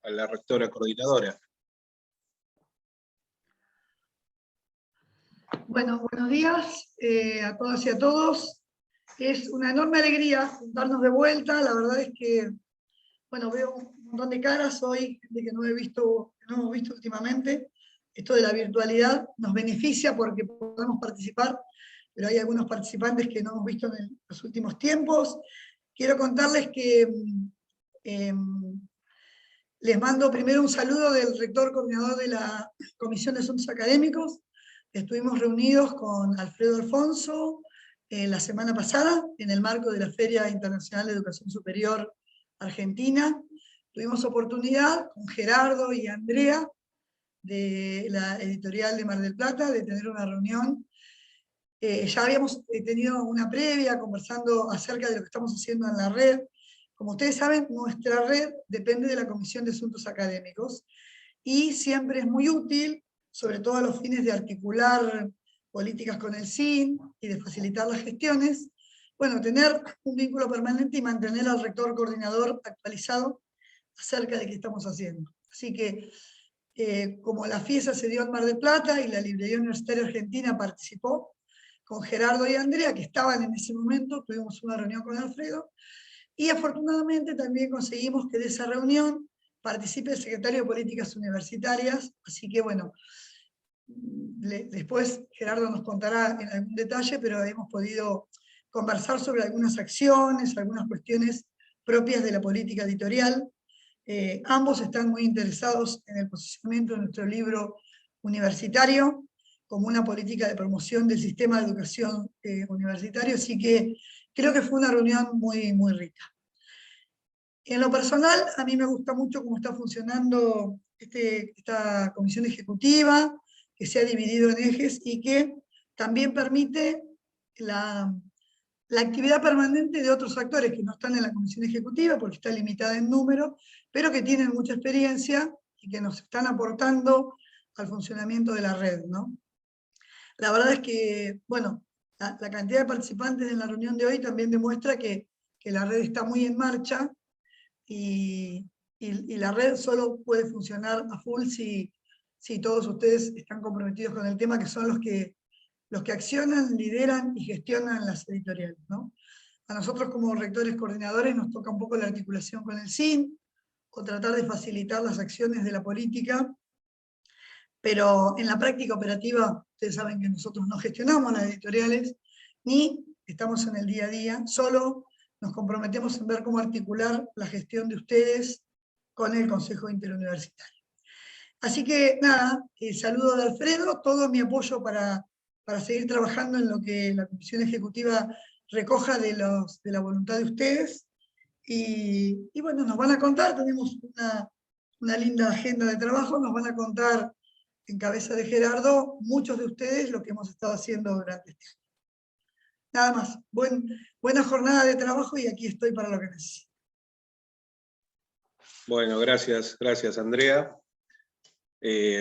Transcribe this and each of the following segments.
a la rectora coordinadora. Bueno, buenos días a todas y a todos. Es una enorme alegría juntarnos de vuelta. La verdad es que, bueno, veo un montón de caras hoy de que no hemos visto últimamente. Esto de la virtualidad nos beneficia porque podemos participar, pero hay algunos participantes que no hemos visto en los últimos tiempos. Quiero contarles que les mando primero un saludo del rector coordinador de la Comisión de Asuntos Académicos. Estuvimos reunidos con Alfredo Alfonso la semana pasada, en el marco de la Feria Internacional de Educación Superior Argentina. Tuvimos oportunidad con Gerardo y Andrea, de la editorial de Mar del Plata, de tener una reunión. Ya habíamos tenido una previa, conversando acerca de lo que estamos haciendo en la red. Como ustedes saben, nuestra red depende de la Comisión de Asuntos Académicos, y siempre es muy útil, sobre todo a los fines de articular políticas con el SIN y de facilitar las gestiones, bueno, tener un vínculo permanente y mantener al rector coordinador actualizado acerca de qué estamos haciendo. Así que, como la fiesta se dio en Mar del Plata y la Librería Universitaria Argentina participó, con Gerardo y Andrea, que estaban en ese momento, tuvimos una reunión con Alfredo, y afortunadamente también conseguimos que de esa reunión participe el secretario de Políticas Universitarias, así que bueno, después Gerardo nos contará en algún detalle, pero hemos podido conversar sobre algunas acciones, algunas cuestiones propias de la política editorial. Ambos están muy interesados en el posicionamiento de nuestro libro universitario como una política de promoción del sistema de educación universitario, así que creo que fue una reunión muy, muy rica. En lo personal, a mí me gusta mucho cómo está funcionando esta comisión ejecutiva, que se ha dividido en ejes y que también permite la actividad permanente de otros actores que no están en la comisión ejecutiva, porque está limitada en número, pero que tienen mucha experiencia y que nos están aportando al funcionamiento de la red, ¿no? La verdad es que, bueno, la cantidad de participantes en la reunión de hoy también demuestra que la red está muy en marcha, y la red solo puede funcionar a full si todos ustedes están comprometidos con el tema, que son los que accionan, lideran y gestionan las editoriales, ¿no? A nosotros como rectores coordinadores nos toca un poco la articulación con el SIN, o tratar de facilitar las acciones de la política, pero en la práctica operativa, ustedes saben que nosotros no gestionamos las editoriales, ni estamos en el día a día, solo nos comprometemos en ver cómo articular la gestión de ustedes con el Consejo Interuniversitario. Así que nada, saludo de Alfredo, todo mi apoyo para seguir trabajando en lo que la Comisión Ejecutiva recoja de la voluntad de ustedes. Y bueno, nos van a contar, tenemos una linda agenda de trabajo, nos van a contar en cabeza de Gerardo, muchos de ustedes, lo que hemos estado haciendo durante este año. Nada más, buena jornada de trabajo y aquí estoy para lo que necesiten. Bueno, gracias Andrea.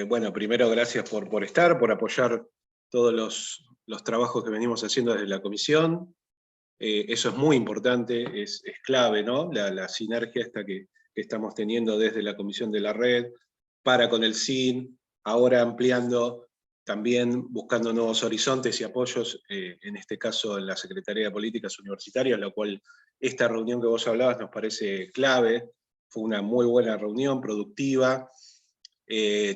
Bueno, primero gracias por estar, por apoyar todos los trabajos que venimos haciendo desde la comisión. Eso es muy importante, es clave, ¿no? La sinergia esta que estamos teniendo desde la comisión de la red, para con el SIN, ahora ampliando, también buscando nuevos horizontes y apoyos, en este caso en la Secretaría de Políticas Universitarias, la cual esta reunión que vos hablabas nos parece clave. Fue una muy buena reunión, productiva.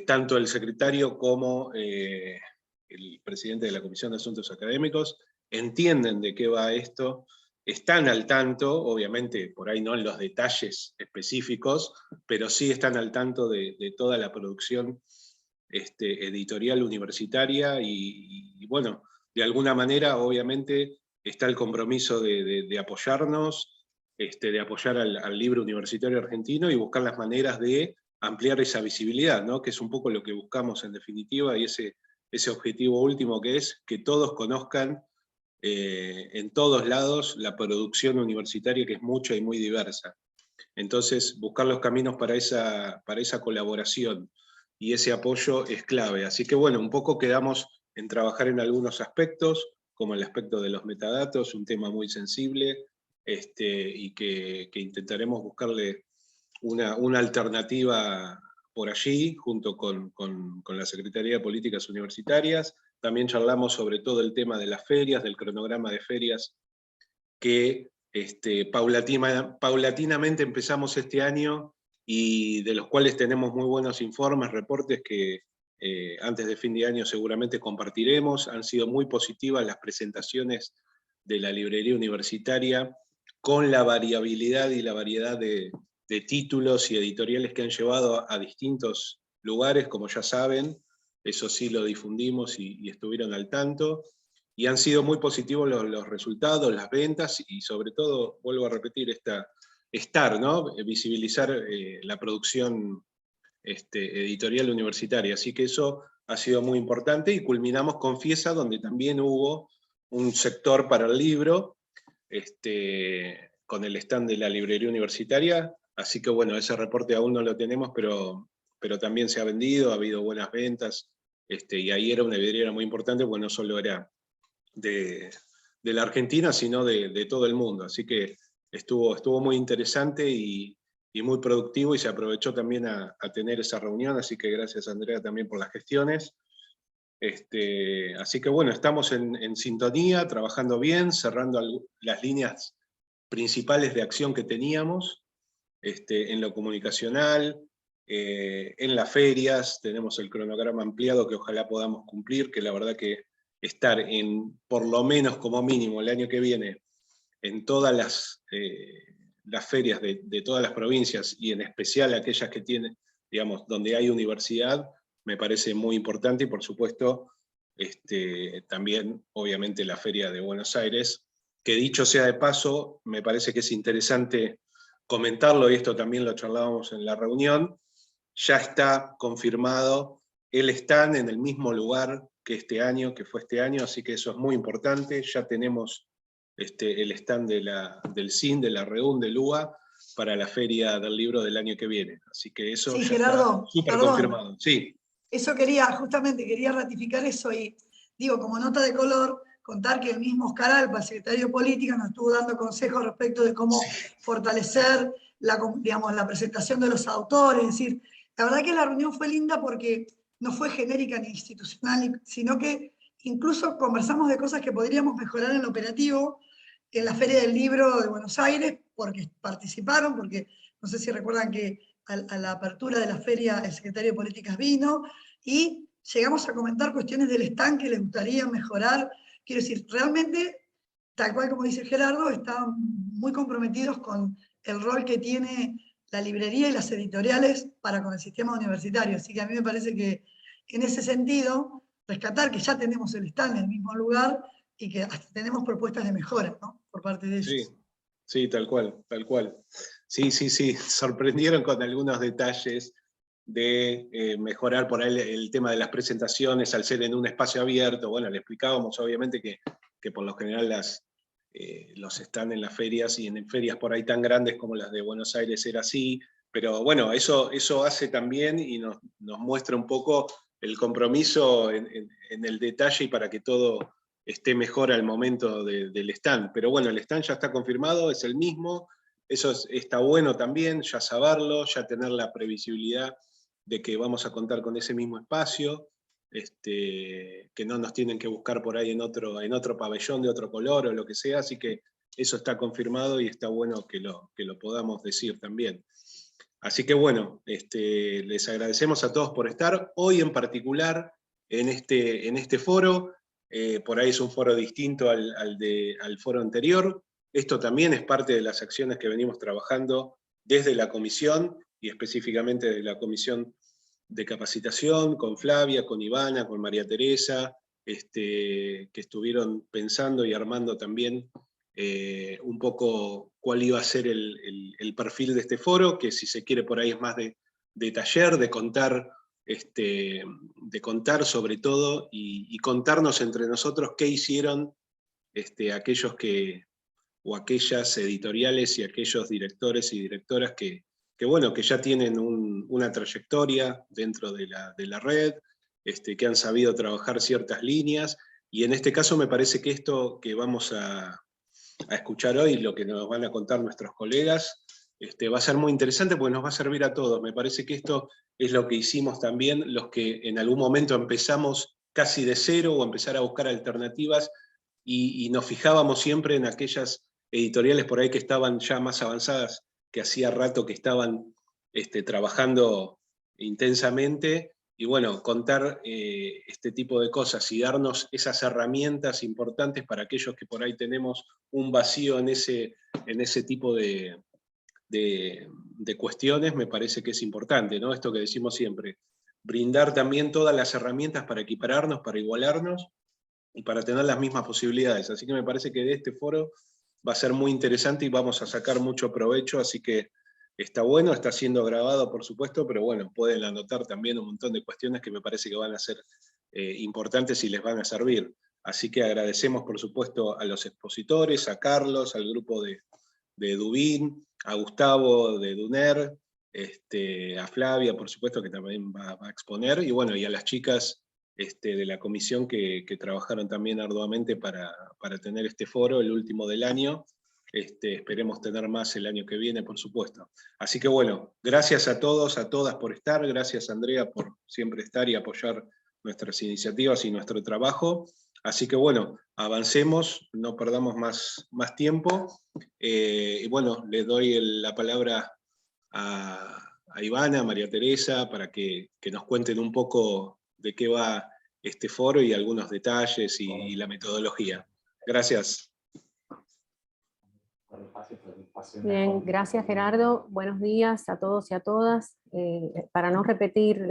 Tanto el secretario como el presidente de la Comisión de Asuntos Académicos entienden de qué va esto, están al tanto, obviamente por ahí no en los detalles específicos, pero sí están al tanto de toda la producción editorial universitaria, y bueno, de alguna manera obviamente está el compromiso de apoyarnos, de apoyar al libro universitario argentino y buscar las maneras de ampliar esa visibilidad, ¿no? Que es un poco lo que buscamos en definitiva, y ese objetivo último, que es que todos conozcan en todos lados la producción universitaria, que es mucha y muy diversa. Entonces, buscar los caminos para esa colaboración y ese apoyo es clave. Así que bueno, un poco quedamos en trabajar en algunos aspectos, como el aspecto de los metadatos, un tema muy sensible, y que intentaremos buscarle una alternativa por allí, junto con la Secretaría de Políticas Universitarias. También charlamos sobre todo el tema de las ferias, del cronograma de ferias, que paulatinamente empezamos este año, y de los cuales tenemos muy buenos informes, reportes que antes de fin de año seguramente compartiremos. Han sido muy positivas las presentaciones de la librería universitaria, con la variabilidad y la variedad de títulos y editoriales que han llevado a distintos lugares, como ya saben. Eso sí lo difundimos y estuvieron al tanto. Y han sido muy positivos los resultados, las ventas, y sobre todo, vuelvo a repetir, ¿no? Visibilizar la producción editorial universitaria. Así que eso ha sido muy importante, y culminamos con Fiesa, donde también hubo un sector para el libro, con el stand de la librería universitaria. Así que bueno, ese reporte aún no lo tenemos, pero también se ha vendido, ha habido buenas ventas, y ahí era una vidriera muy importante, porque no solo era de la Argentina, sino de todo el mundo. Así que estuvo muy interesante y muy productivo, y se aprovechó también a tener esa reunión. Así que gracias, Andrea, también por las gestiones. Así que bueno, estamos en sintonía, trabajando bien, cerrando las líneas principales de acción que teníamos, en lo comunicacional, en las ferias. Tenemos el cronograma ampliado que ojalá podamos cumplir, que la verdad que estar por lo menos como mínimo el año que viene, en todas las ferias de todas las provincias, y en especial aquellas que tienen, digamos, donde hay universidad, me parece muy importante. Y por supuesto, también, obviamente, la Feria de Buenos Aires, que dicho sea de paso, me parece que es interesante comentarlo, y esto también lo charlábamos en la reunión. Ya está confirmado el stand en el mismo lugar que fue este año, así que eso es muy importante. Ya tenemos el stand del CIN, de la REUN, del UBA, para la Feria del Libro del año que viene. Así que eso Sí, ya Gerardo, está súper perdón. confirmado. Sí. Eso justamente quería ratificar eso, y digo, como nota de color, contar que el mismo Oscar Alpa, el secretario de Política, nos estuvo dando consejos respecto de cómo fortalecer la presentación de los autores. Es decir, la verdad que la reunión fue linda, porque no fue genérica ni institucional, sino que incluso conversamos de cosas que podríamos mejorar en lo operativo en la Feria del Libro de Buenos Aires, porque participaron, porque no sé si recuerdan que a la apertura de la feria el secretario de Políticas vino, y llegamos a comentar cuestiones del stand que les gustaría mejorar. Quiero decir, realmente, tal cual como dice Gerardo, están muy comprometidos con el rol que tiene la librería y las editoriales para con el sistema universitario. Así que a mí me parece que, en ese sentido, rescatar que ya tenemos el stand en el mismo lugar, y que hasta tenemos propuestas de mejora, ¿no?, por parte de ellos. Sí, sí, tal cual, tal cual. Sí, sorprendieron con algunos detalles de mejorar por ahí el tema de las presentaciones, al ser en un espacio abierto. Bueno, le explicábamos obviamente que por lo general los stand en las ferias, y en ferias por ahí tan grandes como las de Buenos Aires era así, pero bueno, eso hace también, y nos muestra un poco el compromiso en el detalle, y para que todo esté mejor al momento del stand. Pero bueno, el stand ya está confirmado, es el mismo. Eso está bueno también, ya saberlo, ya tener la previsibilidad de que vamos a contar con ese mismo espacio, que no nos tienen que buscar por ahí en otro pabellón de otro color o lo que sea. Así que eso está confirmado, y está bueno que lo podamos decir también. Así que bueno, les agradecemos a todos por estar hoy, en particular en este foro. Por ahí es un foro distinto al foro anterior. Esto también es parte de las acciones que venimos trabajando desde la comisión, y específicamente de la comisión de capacitación, con Flavia, con Ivana, con María Teresa, que estuvieron pensando y armando también un poco cuál iba a ser el perfil de este foro, que, si se quiere, por ahí es más de taller, de contar sobre todo, y contarnos entre nosotros qué hicieron aquellos o aquellas editoriales y aquellos directores y directoras que ya tienen una trayectoria dentro de la red, que han sabido trabajar ciertas líneas. Y en este caso me parece que esto que vamos a escuchar hoy, lo que nos van a contar nuestros colegas, va a ser muy interesante porque nos va a servir a todos. Me parece que esto es lo que hicimos también los que en algún momento empezamos casi de cero o empezar a buscar alternativas y nos fijábamos siempre en aquellas editoriales por ahí que estaban ya más avanzadas, que hacía rato que estaban trabajando intensamente, y bueno, contar este tipo de cosas y darnos esas herramientas importantes para aquellos que por ahí tenemos un vacío en ese tipo de cuestiones, me parece que es importante, ¿no? Esto que decimos siempre, brindar también todas las herramientas para equipararnos, para igualarnos, y para tener las mismas posibilidades. Así que me parece que de este foro va a ser muy interesante y vamos a sacar mucho provecho, así que está bueno, está siendo grabado por supuesto, pero bueno, pueden anotar también un montón de cuestiones que me parece que van a ser importantes y les van a servir. Así que agradecemos por supuesto a los expositores, a Carlos, al grupo de Dubín, a Gustavo de Duner, a Flavia por supuesto que también va a exponer, y bueno, y a las chicas de la comisión que trabajaron también arduamente para tener este foro, el último del año. Esperemos tener más el año que viene, por supuesto. Así que bueno, gracias a todos, a todas por estar, gracias Andrea por siempre estar y apoyar nuestras iniciativas y nuestro trabajo. Así que bueno, avancemos, no perdamos más tiempo. Y bueno, les doy la palabra a Ivana, a María Teresa, para que nos cuenten un poco de qué va este foro y algunos detalles y la metodología. Gracias. Bien, gracias Gerardo. Buenos días a todos y a todas. Para no repetir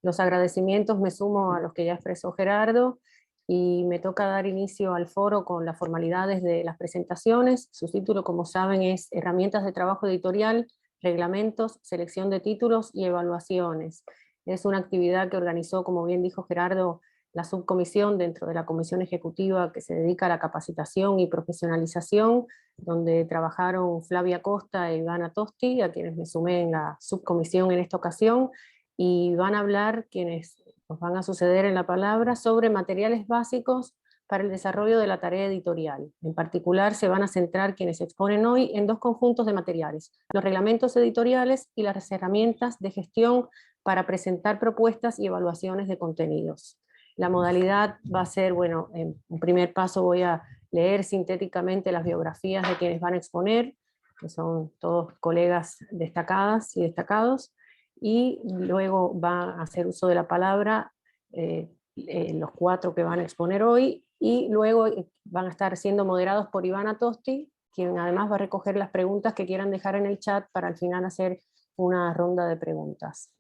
los agradecimientos, me sumo a los que ya expresó Gerardo y me toca dar inicio al foro con las formalidades de las presentaciones. Su título, como saben, es Herramientas de trabajo editorial, reglamentos, selección de títulos y evaluaciones. Es una actividad que organizó, como bien dijo Gerardo, la subcomisión dentro de la comisión ejecutiva que se dedica a la capacitación y profesionalización, donde trabajaron Flavia Costa e Ivana Tosti, a quienes me sumé en la subcomisión en esta ocasión, y van a hablar quienes nos van a suceder en la palabra sobre materiales básicos para el desarrollo de la tarea editorial. En particular se van a centrar quienes exponen hoy en dos conjuntos de materiales, los reglamentos editoriales y las herramientas de gestión para presentar propuestas y evaluaciones de contenidos. La modalidad va a ser, bueno, en un primer paso voy a leer sintéticamente las biografías de quienes van a exponer, que son todos colegas destacadas y destacados, y luego va a hacer uso de la palabra los cuatro que van a exponer hoy, y luego van a estar siendo moderados por Ivana Tosti, quien además va a recoger las preguntas que quieran dejar en el chat para al final hacer una ronda de preguntas.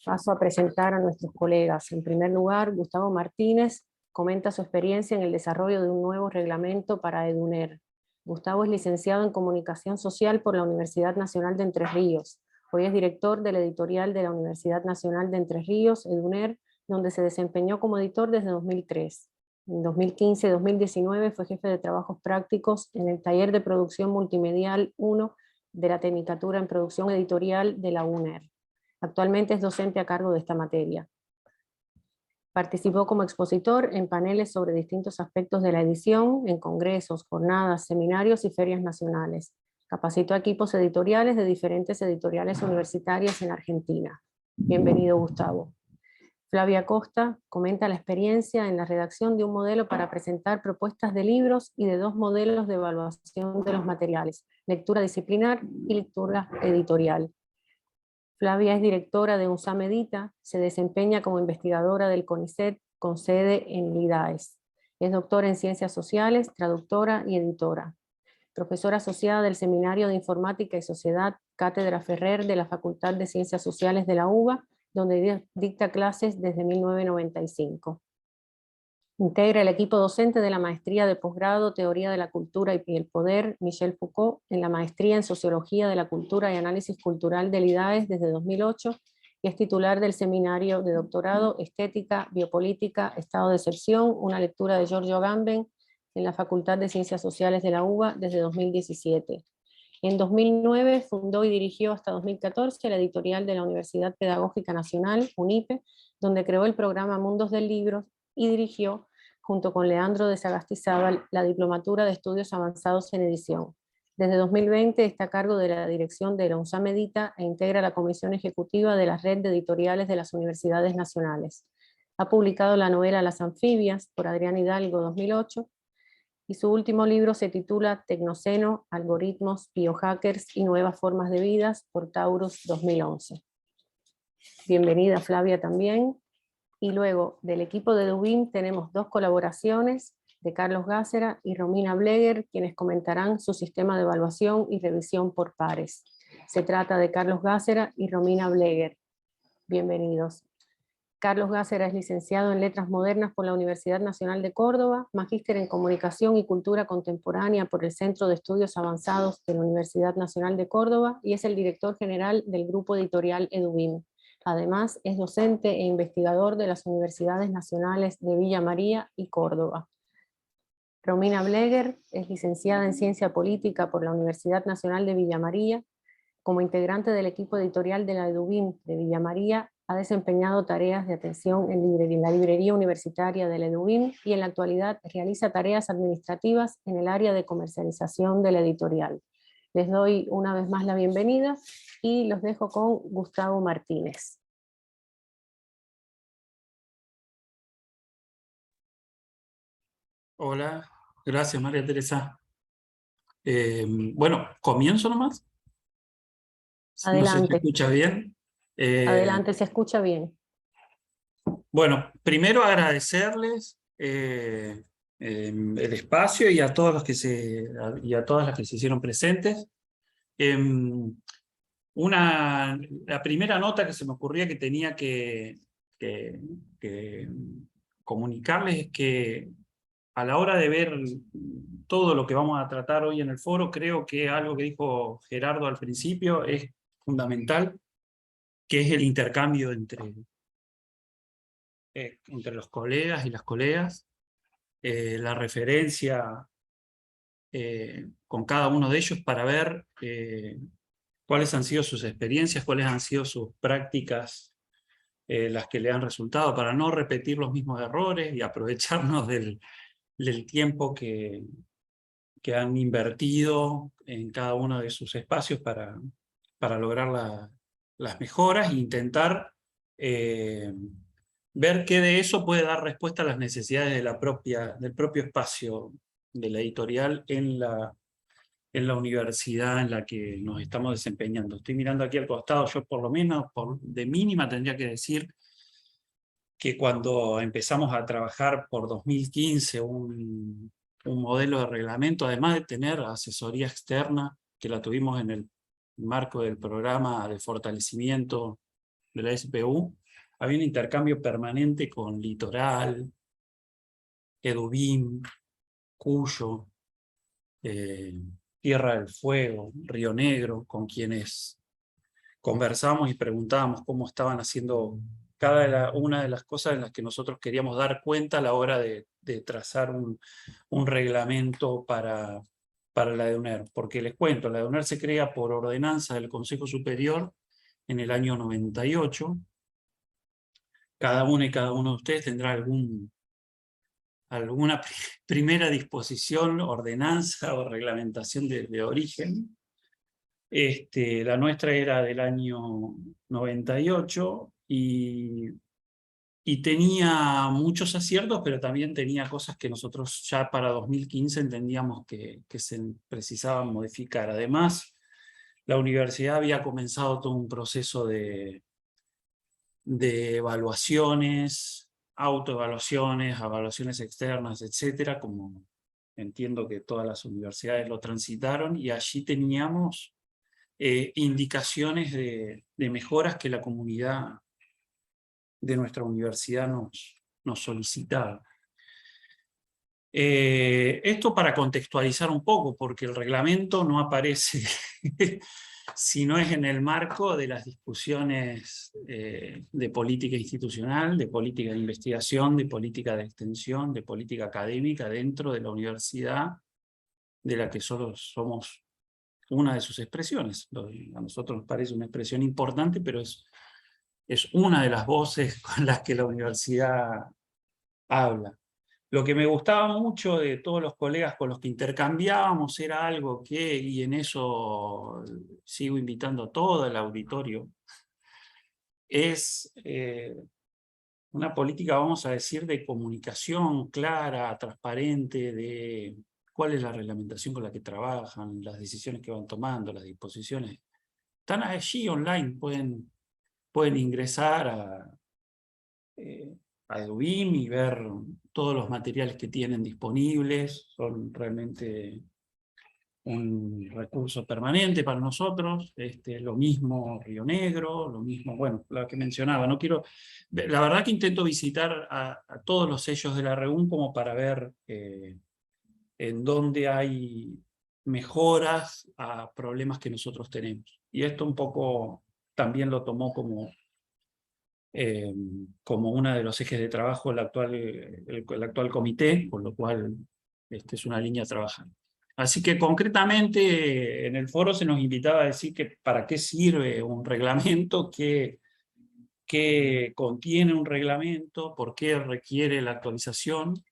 Paso a presentar a nuestros colegas. En primer lugar, Gustavo Martínez comenta su experiencia en el desarrollo de un nuevo reglamento para EDUNER. Gustavo es licenciado en Comunicación Social por la Universidad Nacional de Entre Ríos. Hoy es director de la editorial de la Universidad Nacional de Entre Ríos, EDUNER, donde se desempeñó como editor desde 2003. En 2015 y 2019 fue jefe de trabajos prácticos en el taller de producción multimedial 1 de la Tecnicatura en Producción Editorial de la UNER. Actualmente es docente a cargo de esta materia. Participó como expositor en paneles sobre distintos aspectos de la edición, en congresos, jornadas, seminarios y ferias nacionales. Capacitó a equipos editoriales de diferentes editoriales universitarias en Argentina. Bienvenido, Gustavo. Flavia Costa comenta la experiencia en la redacción de un modelo para presentar propuestas de libros y de dos modelos de evaluación de los materiales, lectura disciplinar y lectura editorial. Flavia es directora de UNSAM Edita, se desempeña como investigadora del CONICET con sede en Lidaes. Es doctora en Ciencias Sociales, traductora y editora. Profesora asociada del Seminario de Informática y Sociedad, Cátedra Ferrer de la Facultad de Ciencias Sociales de la UBA, donde dicta clases desde 1995. Integra el equipo docente de la Maestría de Posgrado Teoría de la Cultura y el Poder Michel Foucault, en la Maestría en Sociología de la Cultura y Análisis Cultural del IDAES desde 2008, y es titular del Seminario de Doctorado Estética, Biopolítica, Estado de Excepción, una lectura de Giorgio Agamben, en la Facultad de Ciencias Sociales de la UBA desde 2017. En 2009 fundó y dirigió hasta 2014 la editorial de la Universidad Pedagógica Nacional, UNIPE, donde creó el programa Mundos del Libro y dirigió, junto con Leandro de Sagastizábal, la Diplomatura de Estudios Avanzados en Edición. Desde 2020 está a cargo de la dirección de la UNSAM Edita e integra la comisión ejecutiva de la red de editoriales de las universidades nacionales. Ha publicado la novela Las Anfibias, por Adrián Hidalgo, 2008, y su último libro se titula Tecnoceno, Algoritmos, Biohackers y Nuevas Formas de Vidas, por Taurus, 2011. Bienvenida Flavia también. Y luego del equipo de EduBIM tenemos 2 colaboraciones de Carlos Gácera y Romina Bleger, quienes comentarán su sistema de evaluación y revisión por pares. Se trata de Carlos Gácera y Romina Bleger. Bienvenidos. Carlos Gácera es licenciado en Letras Modernas por la Universidad Nacional de Córdoba, magíster en Comunicación y Cultura Contemporánea por el Centro de Estudios Avanzados de la Universidad Nacional de Córdoba y es el director general del grupo editorial EduBIM. Además, es docente e investigador de las Universidades Nacionales de Villa María y Córdoba. Romina Bleger es licenciada en Ciencia Política por la Universidad Nacional de Villa María. Como integrante del equipo editorial de la EduBIM de Villa María, ha desempeñado tareas de atención en la librería universitaria de la EduBIM y en la actualidad realiza tareas administrativas en el área de comercialización de la editorial. Les doy una vez más la bienvenida y los dejo con Gustavo Martínez. Hola, gracias María Teresa. Bueno, comienzo nomás. Adelante. No sé si se escucha bien. Adelante, se escucha bien. Bueno, primero agradecerles el espacio y a todos los que y a todas las que se hicieron presentes. La primera nota que se me ocurría que tenía que comunicarles es que a la hora de ver todo lo que vamos a tratar hoy en el foro, creo que algo que dijo Gerardo al principio es fundamental, que es el intercambio entre los colegas y las colegas, la referencia con cada uno de ellos para ver cuáles han sido sus experiencias, cuáles han sido sus prácticas, las que le han resultado, para no repetir los mismos errores y aprovecharnos del tiempo que han invertido en cada uno de sus espacios para lograr las mejoras e intentar ver qué de eso puede dar respuesta a las necesidades del propio espacio de la editorial en la universidad en la que nos estamos desempeñando. Estoy mirando aquí al costado, yo por lo menos de mínima tendría que decir que cuando empezamos a trabajar por 2015 un modelo de reglamento, además de tener asesoría externa, que la tuvimos en el marco del programa de fortalecimiento de la SPU, había un intercambio permanente con Litoral, EduBIM, Cuyo, Tierra del Fuego, Río Negro, con quienes conversamos y preguntábamos cómo estaban haciendo una de las cosas en las que nosotros queríamos dar cuenta a la hora de trazar un reglamento para la EDUNER. Porque les cuento, la EDUNER se crea por ordenanza del Consejo Superior en el año 98. Cada uno y cada uno de ustedes tendrá alguna primera disposición, ordenanza o reglamentación de origen. La nuestra era del año 98 y tenía muchos aciertos, pero también tenía cosas que nosotros ya para 2015 entendíamos que se precisaban modificar. Además, la universidad había comenzado todo un proceso de evaluaciones, autoevaluaciones, evaluaciones externas, etcétera, como entiendo que todas las universidades lo transitaron, y allí teníamos indicaciones de mejoras que la comunidad de nuestra universidad nos solicitaba. Esto para contextualizar un poco, porque el reglamento no aparece si no es en el marco de las discusiones de política institucional, de política de investigación, de política de extensión, de política académica dentro de la universidad, de la que solo somos una de sus expresiones. A nosotros nos parece una expresión importante, pero es una de las voces con las que la universidad habla. Lo que me gustaba mucho de todos los colegas con los que intercambiábamos era algo que, y en eso sigo invitando a todo el auditorio, es una política, vamos a decir, de comunicación clara, transparente, de cuál es la reglamentación con la que trabajan, las decisiones que van tomando, las disposiciones. Están allí online, pueden ingresar a Edubim y ver todos los materiales que tienen disponibles. Son realmente un recurso permanente para nosotros. Lo mismo Río Negro, lo mismo, bueno, lo que mencionaba. No quiero, la verdad que intento visitar a todos los sellos de la REUN como para ver en dónde hay mejoras a problemas que nosotros tenemos. Y esto un poco también lo tomó como uno de los ejes de trabajo el actual comité, por lo cual es una línea a trabajar. Así que concretamente en el foro se nos invitaba a decir que para qué sirve un reglamento, qué contiene un reglamento, por qué requiere la actualización.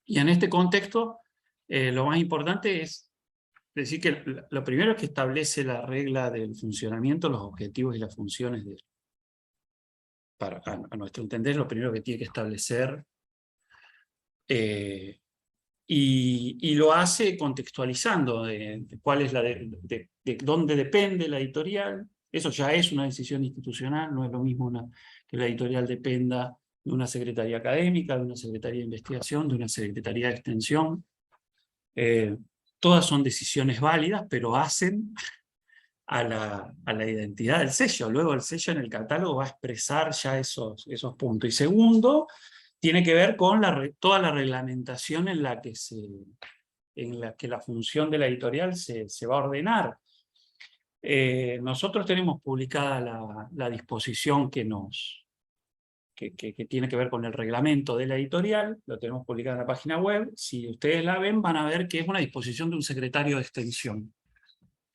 Y en este contexto, lo más importante es decir que lo primero es que establece la regla del funcionamiento, los objetivos y las funciones a nuestro entender, lo primero que tiene que establecer, y lo hace contextualizando de cuál es de dónde depende la editorial. Eso ya es una decisión institucional, no es lo mismo que la editorial dependa de una secretaría académica, de una secretaría de investigación, de una secretaría de extensión. Todas son decisiones válidas, pero hacen a la identidad del sello. Luego el sello en el catálogo va a expresar ya esos puntos. Y segundo, tiene que ver con toda la reglamentación en la que la función de la editorial se va a ordenar. Nosotros tenemos publicada la disposición que tiene que ver con el reglamento de la editorial, lo tenemos publicado en la página web. Si ustedes la ven, van a ver que es una disposición de un secretario de extensión.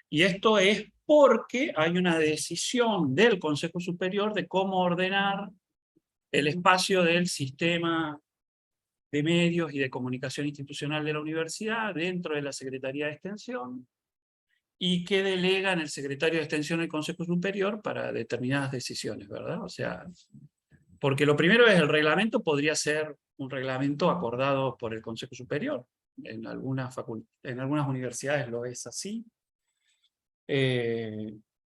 Y esto es porque hay una decisión del Consejo Superior de cómo ordenar el espacio del sistema de medios y de comunicación institucional de la universidad dentro de la Secretaría de Extensión, y que delega en el secretario de Extensión del Consejo Superior para determinadas decisiones, ¿verdad? O sea, porque lo primero es el reglamento, podría ser un reglamento acordado por el Consejo Superior. En algunas universidades lo es así.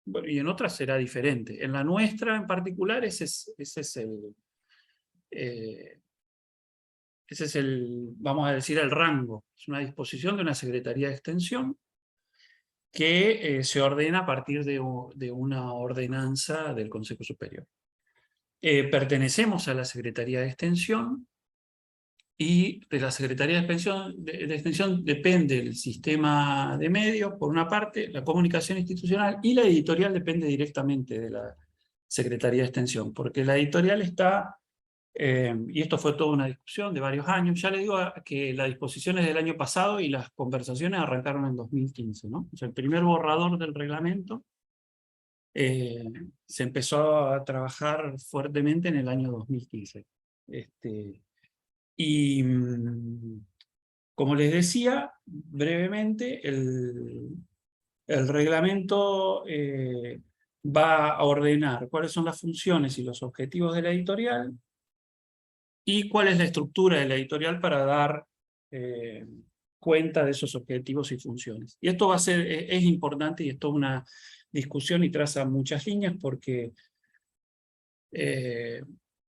Bueno, y en otras será diferente. En la nuestra en particular ese es el, vamos a decir, el rango. Es una disposición de una Secretaría de Extensión que se ordena a partir de una ordenanza del Consejo Superior. Pertenecemos a la Secretaría de Extensión, y de la Secretaría de Extensión depende el sistema de medios, por una parte, la comunicación institucional, y la editorial depende directamente de la Secretaría de Extensión, porque la editorial está, y esto fue toda una discusión de varios años, ya le digo que las disposiciones del año pasado y las conversaciones arrancaron en 2015, ¿no? O sea, el primer borrador del reglamento se empezó a trabajar fuertemente en el año 2015. Y como les decía, brevemente, el reglamento va a ordenar cuáles son las funciones y los objetivos de la editorial, y cuál es la estructura de la editorial para dar cuenta de esos objetivos y funciones. Y esto es importante, y esto es una discusión y traza muchas líneas, porque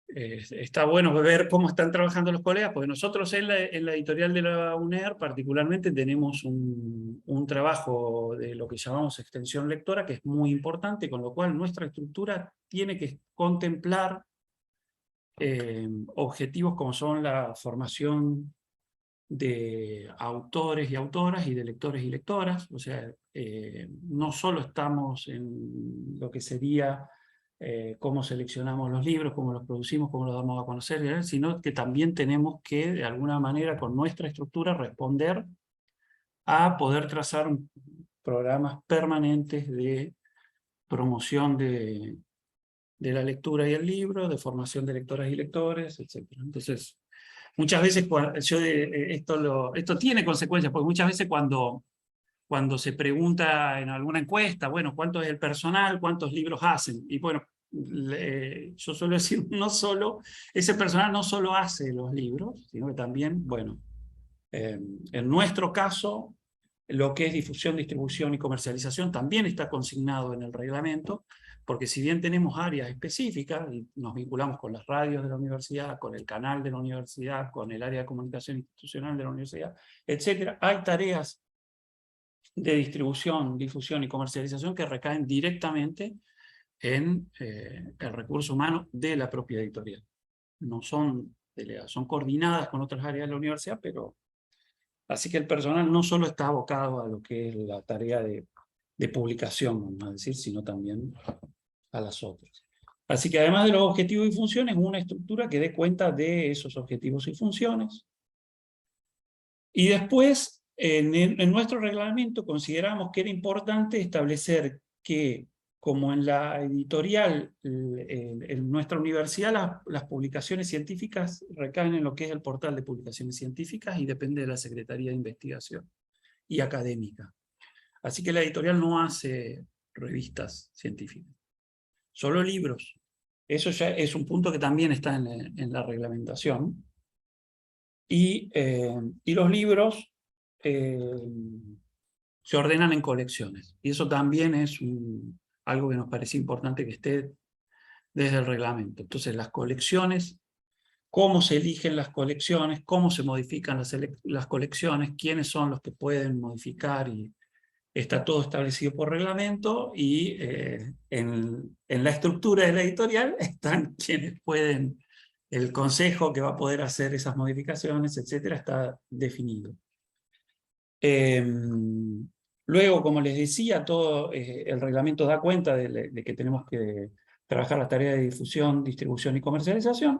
está bueno ver cómo están trabajando los colegas, porque nosotros en la editorial de la UNER particularmente tenemos un trabajo de lo que llamamos extensión lectora, que es muy importante, con lo cual nuestra estructura tiene que contemplar objetivos como son la formación de autores y autoras y de lectores y lectoras. O sea, no solo estamos en lo que sería cómo seleccionamos los libros, cómo los producimos, cómo los damos a conocer, sino que también tenemos que, de alguna manera, con nuestra estructura, responder a poder trazar programas permanentes de promoción de la lectura y el libro, de formación de lectoras y lectores, etc. Entonces, muchas veces esto tiene consecuencias, porque muchas veces cuando se pregunta en alguna encuesta, bueno, ¿cuánto es el personal? ¿Cuántos libros hacen? Y bueno, yo suelo decir, ese personal no solo hace los libros, sino que también, bueno, en nuestro caso, lo que es difusión, distribución y comercialización también está consignado en el reglamento, porque si bien tenemos áreas específicas, y nos vinculamos con las radios de la universidad, con el canal de la universidad, con el área de comunicación institucional de la universidad, etc., hay tareas de distribución, difusión y comercialización que recaen directamente en el recurso humano de la propia editorial. No son delegadas, son coordinadas con otras áreas de la universidad, pero así que el personal no solo está abocado a lo que es la tarea de publicación, vamos a decir, sino también a las otras. Así que además de los objetivos y funciones, una estructura que dé cuenta de esos objetivos y funciones. Y después, en nuestro reglamento consideramos que era importante establecer que, como en la editorial, en nuestra universidad, las publicaciones científicas recaen en lo que es el portal de publicaciones científicas y depende de la Secretaría de Investigación y Académica. Así que la editorial no hace revistas científicas, solo libros. Eso ya es un punto que también está en la reglamentación. Y los libros se ordenan en colecciones. Y eso también es algo que nos parece importante que esté desde el reglamento. Entonces, las colecciones, cómo se eligen las colecciones, cómo se modifican las colecciones, quiénes son los que pueden modificar, y está todo establecido por reglamento, y en la estructura de la editorial están quienes pueden, el consejo que va a poder hacer esas modificaciones, etcétera, está definido. Luego, como les decía, todo el reglamento da cuenta de que tenemos que trabajar la tarea de difusión, distribución y comercialización.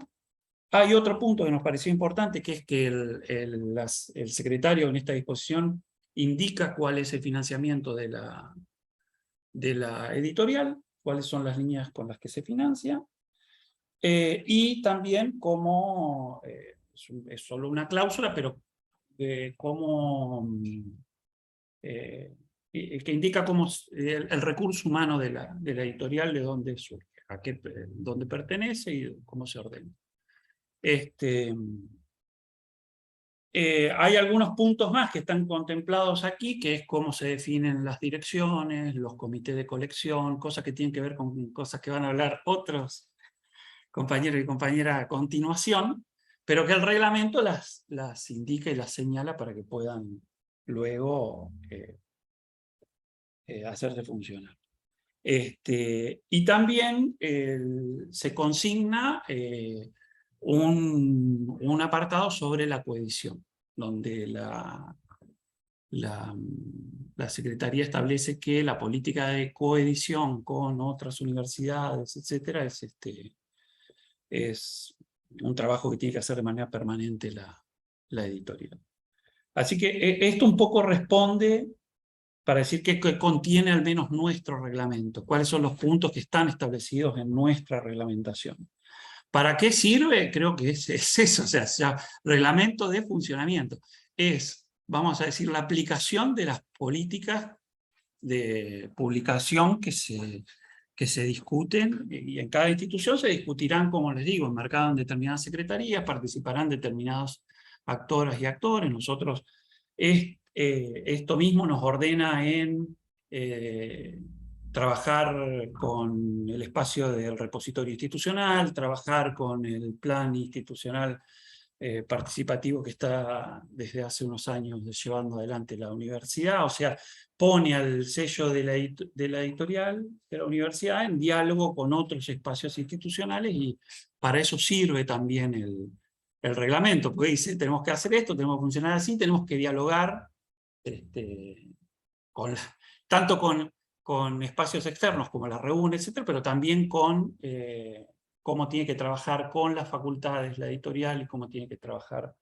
Hay otro punto que nos pareció importante, que es que el secretario en esta disposición indica cuál es el financiamiento de la editorial, cuáles son las líneas con las que se financia, y también cómo, es solo una cláusula, pero que indica cómo el recurso humano de la editorial, de dónde surge, dónde pertenece y cómo se ordena. Hay algunos puntos más que están contemplados aquí, que es cómo se definen las direcciones, los comités de colección, cosas que tienen que ver con cosas que van a hablar otros compañeros y compañeras a continuación, pero que el reglamento las indica y las señala para que puedan luego hacerse funcionar. Y también se consigna un apartado sobre la coedición, donde la Secretaría establece que la política de coedición con otras universidades, etcétera, es un trabajo que tiene que hacer de manera permanente la editorial. Así que esto un poco responde para decir que contiene al menos nuestro reglamento, cuáles son los puntos que están establecidos en nuestra reglamentación. ¿Para qué sirve? Creo que es eso, o sea, reglamento de funcionamiento. Es, vamos a decir, la aplicación de las políticas de publicación que se discuten, y en cada institución se discutirán, como les digo, enmarcadas en determinadas secretarías, participarán determinados actoras y actores. Nosotros, esto mismo nos ordena en trabajar con el espacio del repositorio institucional, trabajar con el plan institucional participativo que está desde hace unos años llevando adelante la universidad, o sea, pone al sello de la editorial de la universidad en diálogo con otros espacios institucionales, y para eso sirve también el reglamento, porque dice, tenemos que hacer esto, tenemos que funcionar así, tenemos que dialogar tanto con espacios externos como la REUN, etcétera, pero también con cómo tiene que trabajar con las facultades, la editorial, y cómo tiene que trabajar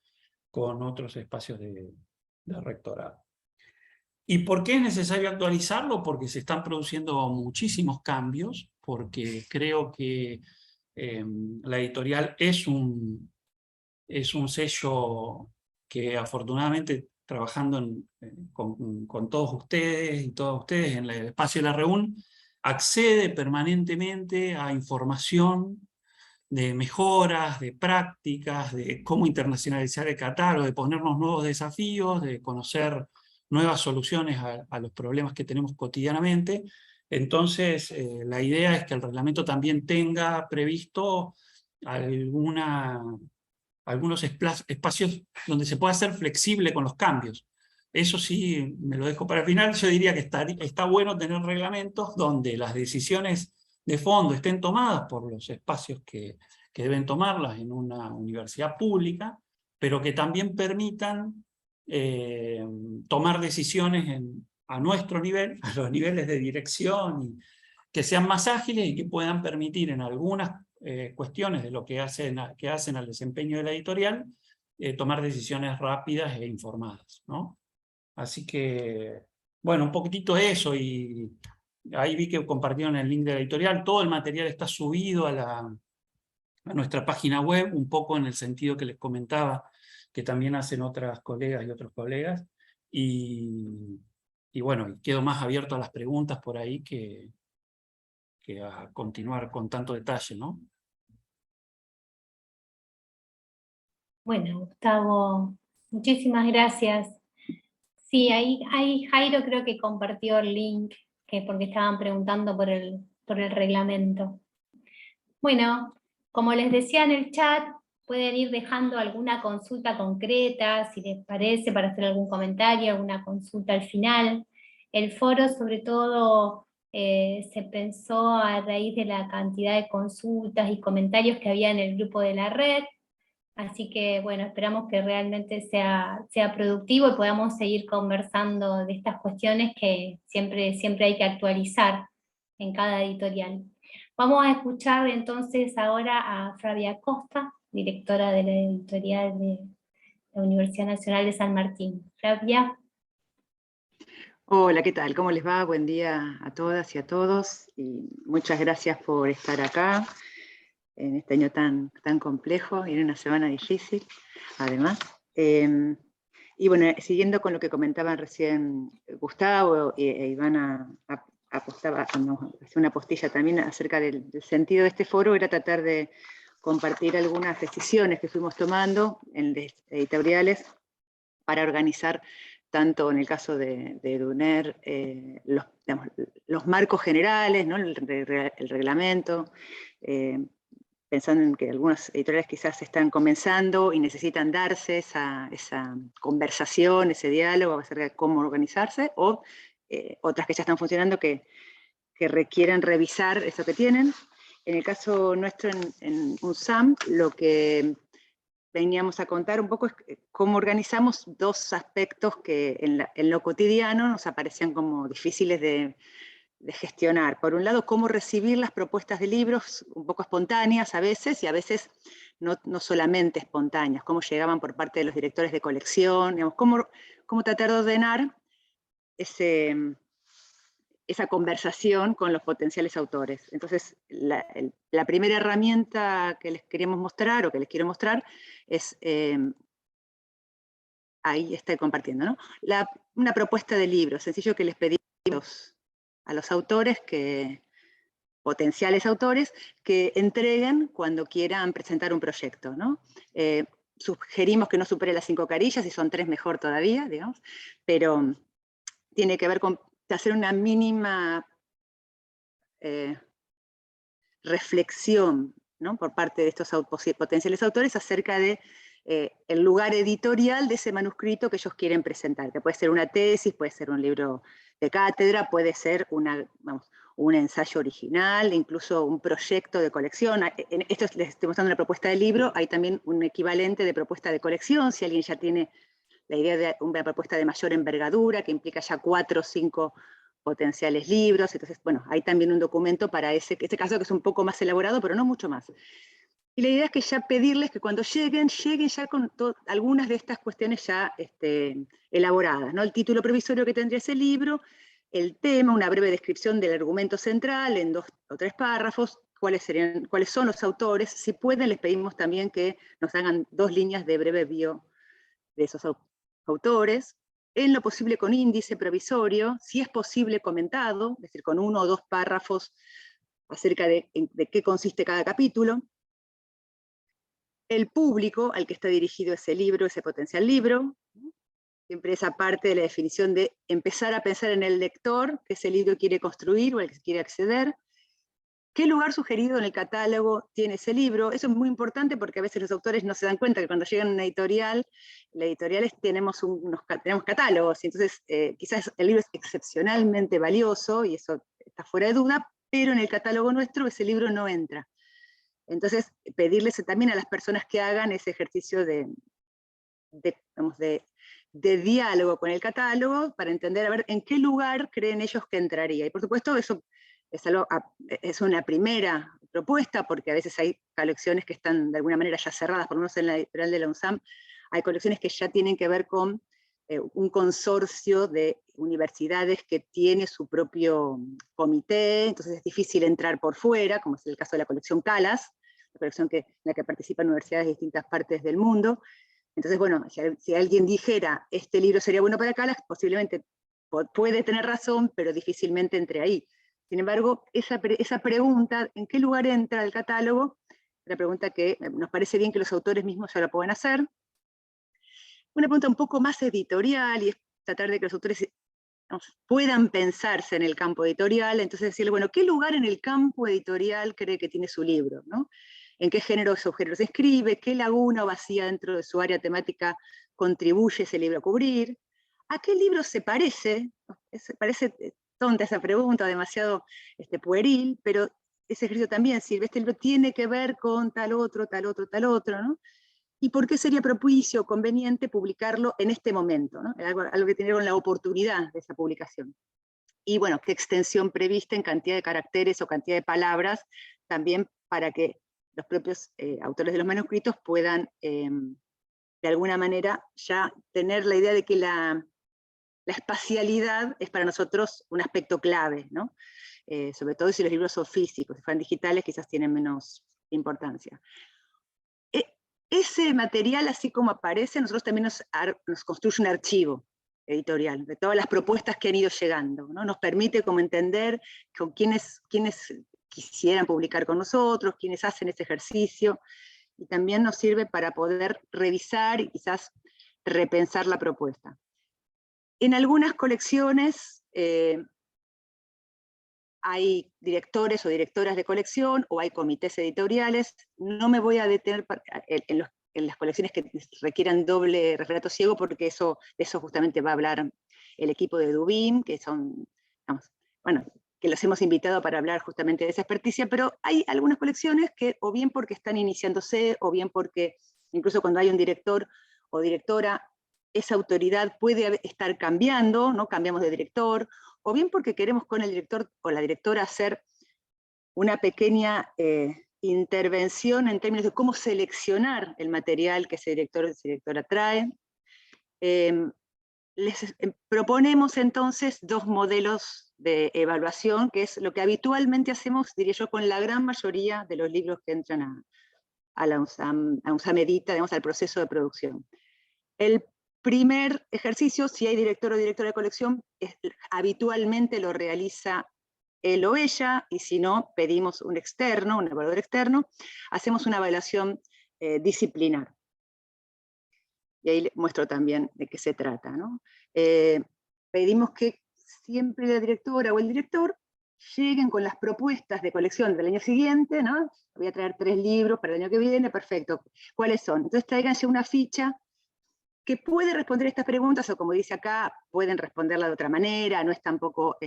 con otros espacios de rectorado. ¿Y por qué es necesario actualizarlo? Porque se están produciendo muchísimos cambios, porque creo que la editorial es un es un sello que afortunadamente trabajando con todos ustedes y todas ustedes en el espacio de la REUN, accede permanentemente a información de mejoras, de prácticas, de cómo internacionalizar el catálogo, de ponernos nuevos desafíos, de conocer nuevas soluciones a los problemas que tenemos cotidianamente. Entonces, la idea es que el reglamento también tenga previsto algunos espacios donde se pueda ser flexible con los cambios. Eso sí, me lo dejo para el final. Yo diría que está bueno tener reglamentos donde las decisiones de fondo estén tomadas por los espacios que deben tomarlas en una universidad pública, pero que también permitan tomar decisiones a nuestro nivel, a los niveles de dirección, y que sean más ágiles y que puedan permitir en algunas cuestiones de lo que hacen al desempeño de la editorial, tomar decisiones rápidas e informadas, ¿no? Así que, bueno, un poquitito eso, y ahí vi que compartieron el link de la editorial. Todo el material está subido a nuestra página web, un poco en el sentido que les comentaba, que también hacen otras colegas y otros colegas, y bueno, quedo más abierto a las preguntas por ahí que a continuar con tanto detalle, ¿no? Bueno, Gustavo, muchísimas gracias. Sí, ahí Jairo creo que compartió el link, porque estaban preguntando por el reglamento. Bueno, como les decía en el chat, pueden ir dejando alguna consulta concreta, si les parece, para hacer algún comentario, alguna consulta al final. El foro, sobre todo, se pensó a raíz de la cantidad de consultas y comentarios que había en el grupo de la red. Así que, bueno, esperamos que realmente sea productivo y podamos seguir conversando de estas cuestiones que siempre hay que actualizar en cada editorial. Vamos a escuchar entonces ahora a Flavia Costa, directora de la editorial de la Universidad Nacional de San Martín. Flavia. Hola, ¿qué tal? ¿Cómo les va? Buen día a todas y a todos, y muchas gracias por estar acá en este año tan complejo y en una semana difícil, además. Y bueno, siguiendo con lo que comentaban recién Gustavo e Ivana, apostaba a hacer una postilla también acerca del sentido de este foro, era tratar de compartir algunas decisiones que fuimos tomando en editoriales para organizar, tanto en el caso de EDUNER, los marcos generales, ¿no? el reglamento, pensando en que algunas editoriales quizás están comenzando y necesitan darse esa conversación, ese diálogo acerca de cómo organizarse, o otras que ya están funcionando que requieren revisar eso que tienen. En el caso nuestro en UNSAM, lo que veníamos a contar un poco es cómo organizamos dos aspectos que en lo cotidiano nos aparecían como difíciles de gestionar. Por un lado, cómo recibir las propuestas de libros un poco espontáneas a veces, y a veces no solamente espontáneas, cómo llegaban por parte de los directores de colección, digamos, cómo tratar de ordenar esa conversación con los potenciales autores. Entonces, la primera herramienta que les queríamos mostrar, o que les quiero mostrar, es, ahí estoy compartiendo, ¿no? Una propuesta de libro, sencillo, que les pedimos a los autores, potenciales autores, que entreguen cuando quieran presentar un proyecto, ¿no? Sugerimos que no supere las 5 carillas, si son 3 mejor todavía, digamos, pero tiene que ver con hacer una mínima reflexión, ¿no? Por parte de estos potenciales autores acerca de el lugar editorial de ese manuscrito que ellos quieren presentar, que puede ser una tesis, puede ser un libro de cátedra, puede ser un ensayo original, incluso un proyecto de colección. En esto les estoy mostrando una propuesta de libro, hay también un equivalente de propuesta de colección, si alguien ya tiene la idea de una propuesta de mayor envergadura, que implica ya 4 o 5 potenciales libros. Entonces, bueno, hay también un documento para ese caso, que es un poco más elaborado, pero no mucho más. Y la idea es que ya pedirles que cuando lleguen ya con algunas de estas cuestiones ya elaboradas, ¿no? El título provisorio que tendría ese libro, el tema, una breve descripción del argumento central en 2 o 3 párrafos, cuáles son los autores. Si pueden, les pedimos también que nos hagan 2 líneas de breve bio de esos autores, en lo posible con índice provisorio, si es posible comentado, es decir, con 1 o 2 párrafos acerca de qué consiste cada capítulo, el público al que está dirigido ese libro, ese potencial libro, siempre esa parte de la definición de empezar a pensar en el lector que ese libro quiere construir o al que quiere acceder, qué lugar sugerido en el catálogo tiene ese libro. Eso es muy importante porque a veces los autores no se dan cuenta que cuando llegan a una editorial, la editorial tenemos catálogos, y entonces quizás el libro es excepcionalmente valioso, y eso está fuera de duda, pero en el catálogo nuestro ese libro no entra. Entonces, pedirles también a las personas que hagan ese ejercicio de diálogo con el catálogo para entender a ver en qué lugar creen ellos que entraría. Y por supuesto eso es una primera propuesta, porque a veces hay colecciones que están de alguna manera ya cerradas, por lo menos en la editorial de la UNSAM, hay colecciones que ya tienen que ver con un consorcio de universidades que tiene su propio comité, entonces es difícil entrar por fuera, como es el caso de la colección Calas, la colección en la que participan universidades de distintas partes del mundo. Entonces, bueno, si alguien dijera, este libro sería bueno para Calas, posiblemente puede tener razón, pero difícilmente entre ahí. Sin embargo, esa pregunta, ¿en qué lugar entra el catálogo? Una pregunta que nos parece bien que los autores mismos ya la pueden hacer. Una pregunta un poco más editorial, y es tratar de que los autores puedan pensarse en el campo editorial, entonces decirle, bueno, ¿qué lugar en el campo editorial cree que tiene su libro, ¿no? ¿En qué género o subgénero se escribe? ¿Qué laguna o vacía dentro de su área temática contribuye ese libro a cubrir? ¿A qué libro se parece? Parece tonta esa pregunta, demasiado pueril, pero ese ejercicio también sirve. Este libro tiene que ver con tal otro, ¿no? ¿Y por qué sería propicio o conveniente publicarlo en este momento, ¿no? Algo que tiene que ver con la oportunidad de esa publicación. Y bueno, qué extensión prevista en cantidad de caracteres o cantidad de palabras, también para que los propios autores de los manuscritos puedan, de alguna manera, ya tener la idea de que la espacialidad es para nosotros un aspecto clave, ¿no? Sobre todo si los libros son físicos, si fueran digitales quizás tienen menos importancia. Ese material, así como aparece, nosotros también nos construye un archivo editorial de todas las propuestas que han ido llegando, ¿no? Nos permite como entender con quiénes quisieran publicar con nosotros, quiénes hacen ese ejercicio, y también nos sirve para poder revisar y quizás repensar la propuesta. En algunas colecciones hay directores o directoras de colección, o hay comités editoriales. No me voy a detener en las colecciones que requieran doble referato ciego, porque de eso justamente va a hablar el equipo de Dubín, que son, bueno, que los hemos invitado para hablar justamente de esa experticia, pero hay algunas colecciones que, o bien porque están iniciándose, o bien porque incluso cuando hay un director o directora, esa autoridad puede estar cambiando, ¿no? Cambiamos de director, o bien porque queremos con el director o la directora hacer una pequeña intervención en términos de cómo seleccionar el material que ese director o esa directora trae. Les proponemos entonces 2 modelos de evaluación, que es lo que habitualmente hacemos, diría yo, con la gran mayoría de los libros que entran a la UNSAM Edita, digamos, al proceso de producción. El primer ejercicio, si hay director o directora de colección, habitualmente lo realiza él o ella, y si no, pedimos un externo, un evaluador externo, hacemos una evaluación disciplinar. Y ahí les muestro también de qué se trata, ¿no? Pedimos que siempre la directora o el director lleguen con las propuestas de colección del año siguiente, ¿no? Voy a traer 3 libros para el año que viene, perfecto. ¿Cuáles son? Entonces tráiganse una ficha que puede responder estas preguntas, o como dice acá, pueden responderla de otra manera, no es tampoco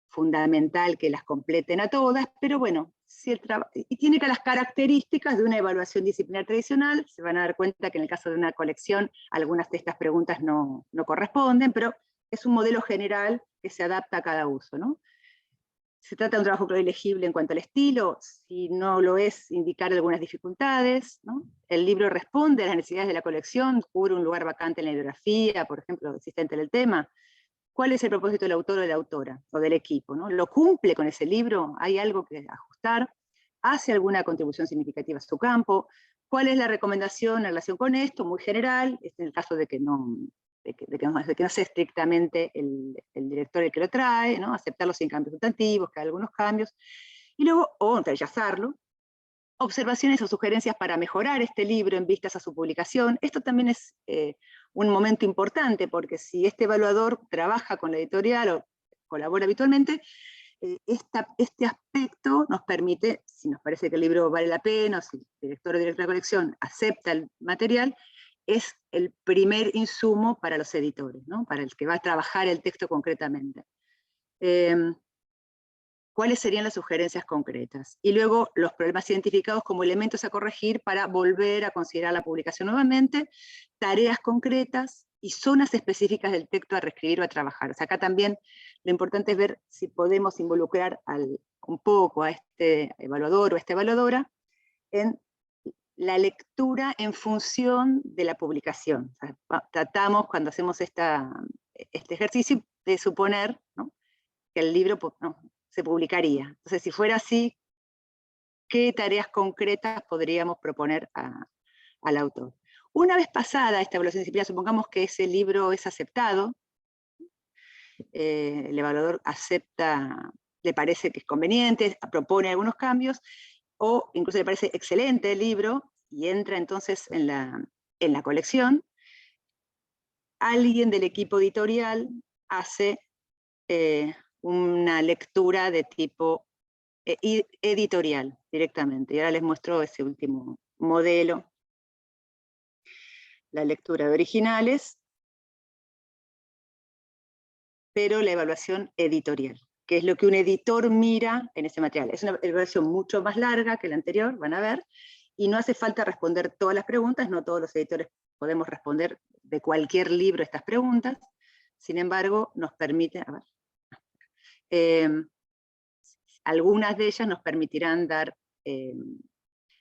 fundamental que las completen a todas, pero bueno, y tiene que las características de una evaluación disciplinar tradicional. Se van a dar cuenta que en el caso de una colección, algunas de estas preguntas no corresponden, pero es un modelo general que se adapta a cada uso, ¿no? Se trata de un trabajo elegible en cuanto al estilo, si no lo es, indicar algunas dificultades, ¿no? El libro responde a las necesidades de la colección, cubre un lugar vacante en la bibliografía, por ejemplo, existente en el tema, ¿Cuál es el propósito del autor o de la autora, o del equipo, ¿no? ¿Lo cumple con ese libro? ¿Hay algo que ajustar? ¿Hace alguna contribución significativa a su campo? ¿Cuál es la recomendación en relación con esto? Muy general, en el caso de que no sea estrictamente el director el que lo trae, ¿no? Aceptarlo sin cambios sustantivos, que hay algunos cambios, y luego, o rechazarlo. Observaciones o sugerencias para mejorar este libro en vistas a su publicación. Esto también es un momento importante, porque si este evaluador trabaja con la editorial o colabora habitualmente, este aspecto nos permite, si nos parece que el libro vale la pena, o si el director o directora de colección acepta el material, es el primer insumo para los editores, ¿no? Para el que va a trabajar el texto concretamente. ¿Cuáles serían las sugerencias concretas? Y luego los problemas identificados como elementos a corregir para volver a considerar la publicación nuevamente, tareas concretas y zonas específicas del texto a reescribir o a trabajar. O sea, acá también lo importante es ver si podemos involucrar un poco a este evaluador o a esta evaluadora en la lectura en función de la publicación. O sea, tratamos, cuando hacemos este ejercicio, de suponer, ¿no?, que el libro se publicaría. Entonces, si fuera así, ¿qué tareas concretas podríamos proponer al autor? Una vez pasada esta evaluación disciplinar, supongamos que ese libro es aceptado, el evaluador acepta, le parece que es conveniente, propone algunos cambios, o incluso le parece excelente el libro, y entra entonces en la colección. Alguien del equipo editorial hace una lectura de tipo editorial directamente. Y ahora les muestro ese último modelo. La lectura de originales, pero la evaluación editorial, que es lo que un editor mira en ese material. Es una evaluación mucho más larga que la anterior, van a ver, y no hace falta responder todas las preguntas, no todos los editores podemos responder de cualquier libro estas preguntas, sin embargo, nos permite, algunas de ellas nos permitirán dar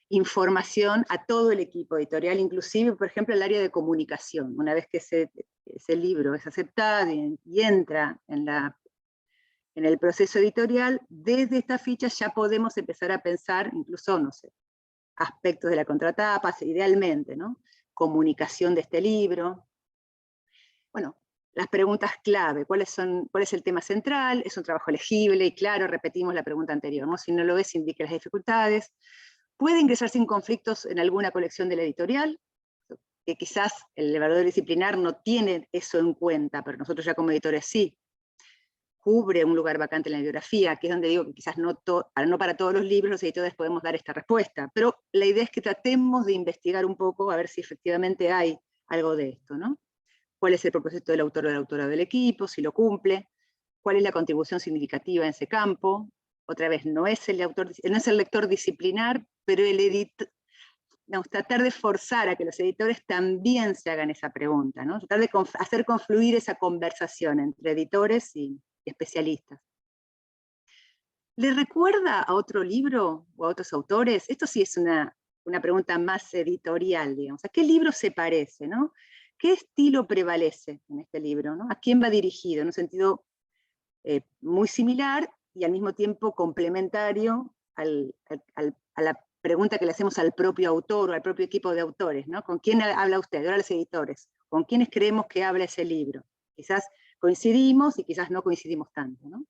información a todo el equipo editorial, inclusive, por ejemplo, el área de comunicación. Una vez que ese libro es aceptado y entra en el proceso editorial, desde esta ficha ya podemos empezar a pensar, incluso, no sé, aspectos de la contratapa, idealmente, ¿no? Comunicación de este libro. Bueno, las preguntas clave, ¿cuál es el tema central? ¿Es un trabajo legible? Y claro, repetimos la pregunta anterior, ¿no? Si no lo es, indique las dificultades. ¿Puede ingresar sin conflictos en alguna colección de la editorial? Que quizás el evaluador disciplinar no tiene eso en cuenta, pero nosotros ya como editores sí. Cubre un lugar vacante en la bibliografía, que es donde digo que quizás no para todos los libros los editores podemos dar esta respuesta, pero la idea es que tratemos de investigar un poco a ver si efectivamente hay algo de esto, ¿no? ¿Cuál es el propósito del autor o de la autora del equipo? Si lo cumple. ¿Cuál es la contribución significativa en ese campo? Otra vez, no es el lector disciplinar, pero el editor, tratar de forzar a que los editores también se hagan esa pregunta, ¿no? Tratar de hacer confluir esa conversación entre editores y especialistas. ¿Le recuerda a otro libro o a otros autores? Esto sí es una pregunta más editorial, digamos. ¿A qué libro se parece, no? ¿Qué estilo prevalece en este libro, ¿no? ¿A quién va dirigido? En un sentido muy similar y al mismo tiempo complementario a la pregunta que le hacemos al propio autor o al propio equipo de autores, ¿no? ¿Con quién habla usted? Ahora los editores. ¿Con quiénes creemos que habla ese libro? Quizás coincidimos y quizás no coincidimos tanto, ¿no?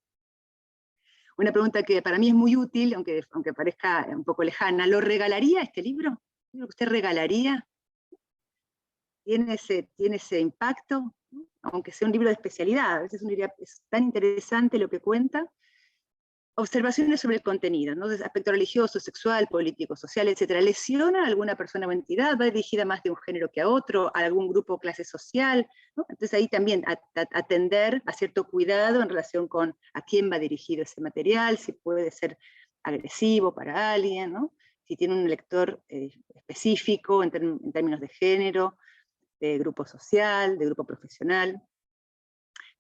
Una pregunta que para mí es muy útil, aunque parezca un poco lejana, ¿lo regalaría este libro? ¿Lo que usted regalaría? ¿Tiene ese impacto? ¿No? Aunque sea un libro de especialidad, a veces uno diría, es tan interesante lo que cuenta. Observaciones sobre el contenido, ¿no? Desde aspecto religioso, sexual, político, social, etc. ¿Lesiona a alguna persona o entidad? ¿Va dirigida más de un género que a otro? ¿A algún grupo o clase social? ¿No? Entonces ahí también atender a cierto cuidado en relación con a quién va dirigido ese material, si puede ser agresivo para alguien, ¿no? Si tiene un lector específico en términos de género, de grupo social, de grupo profesional.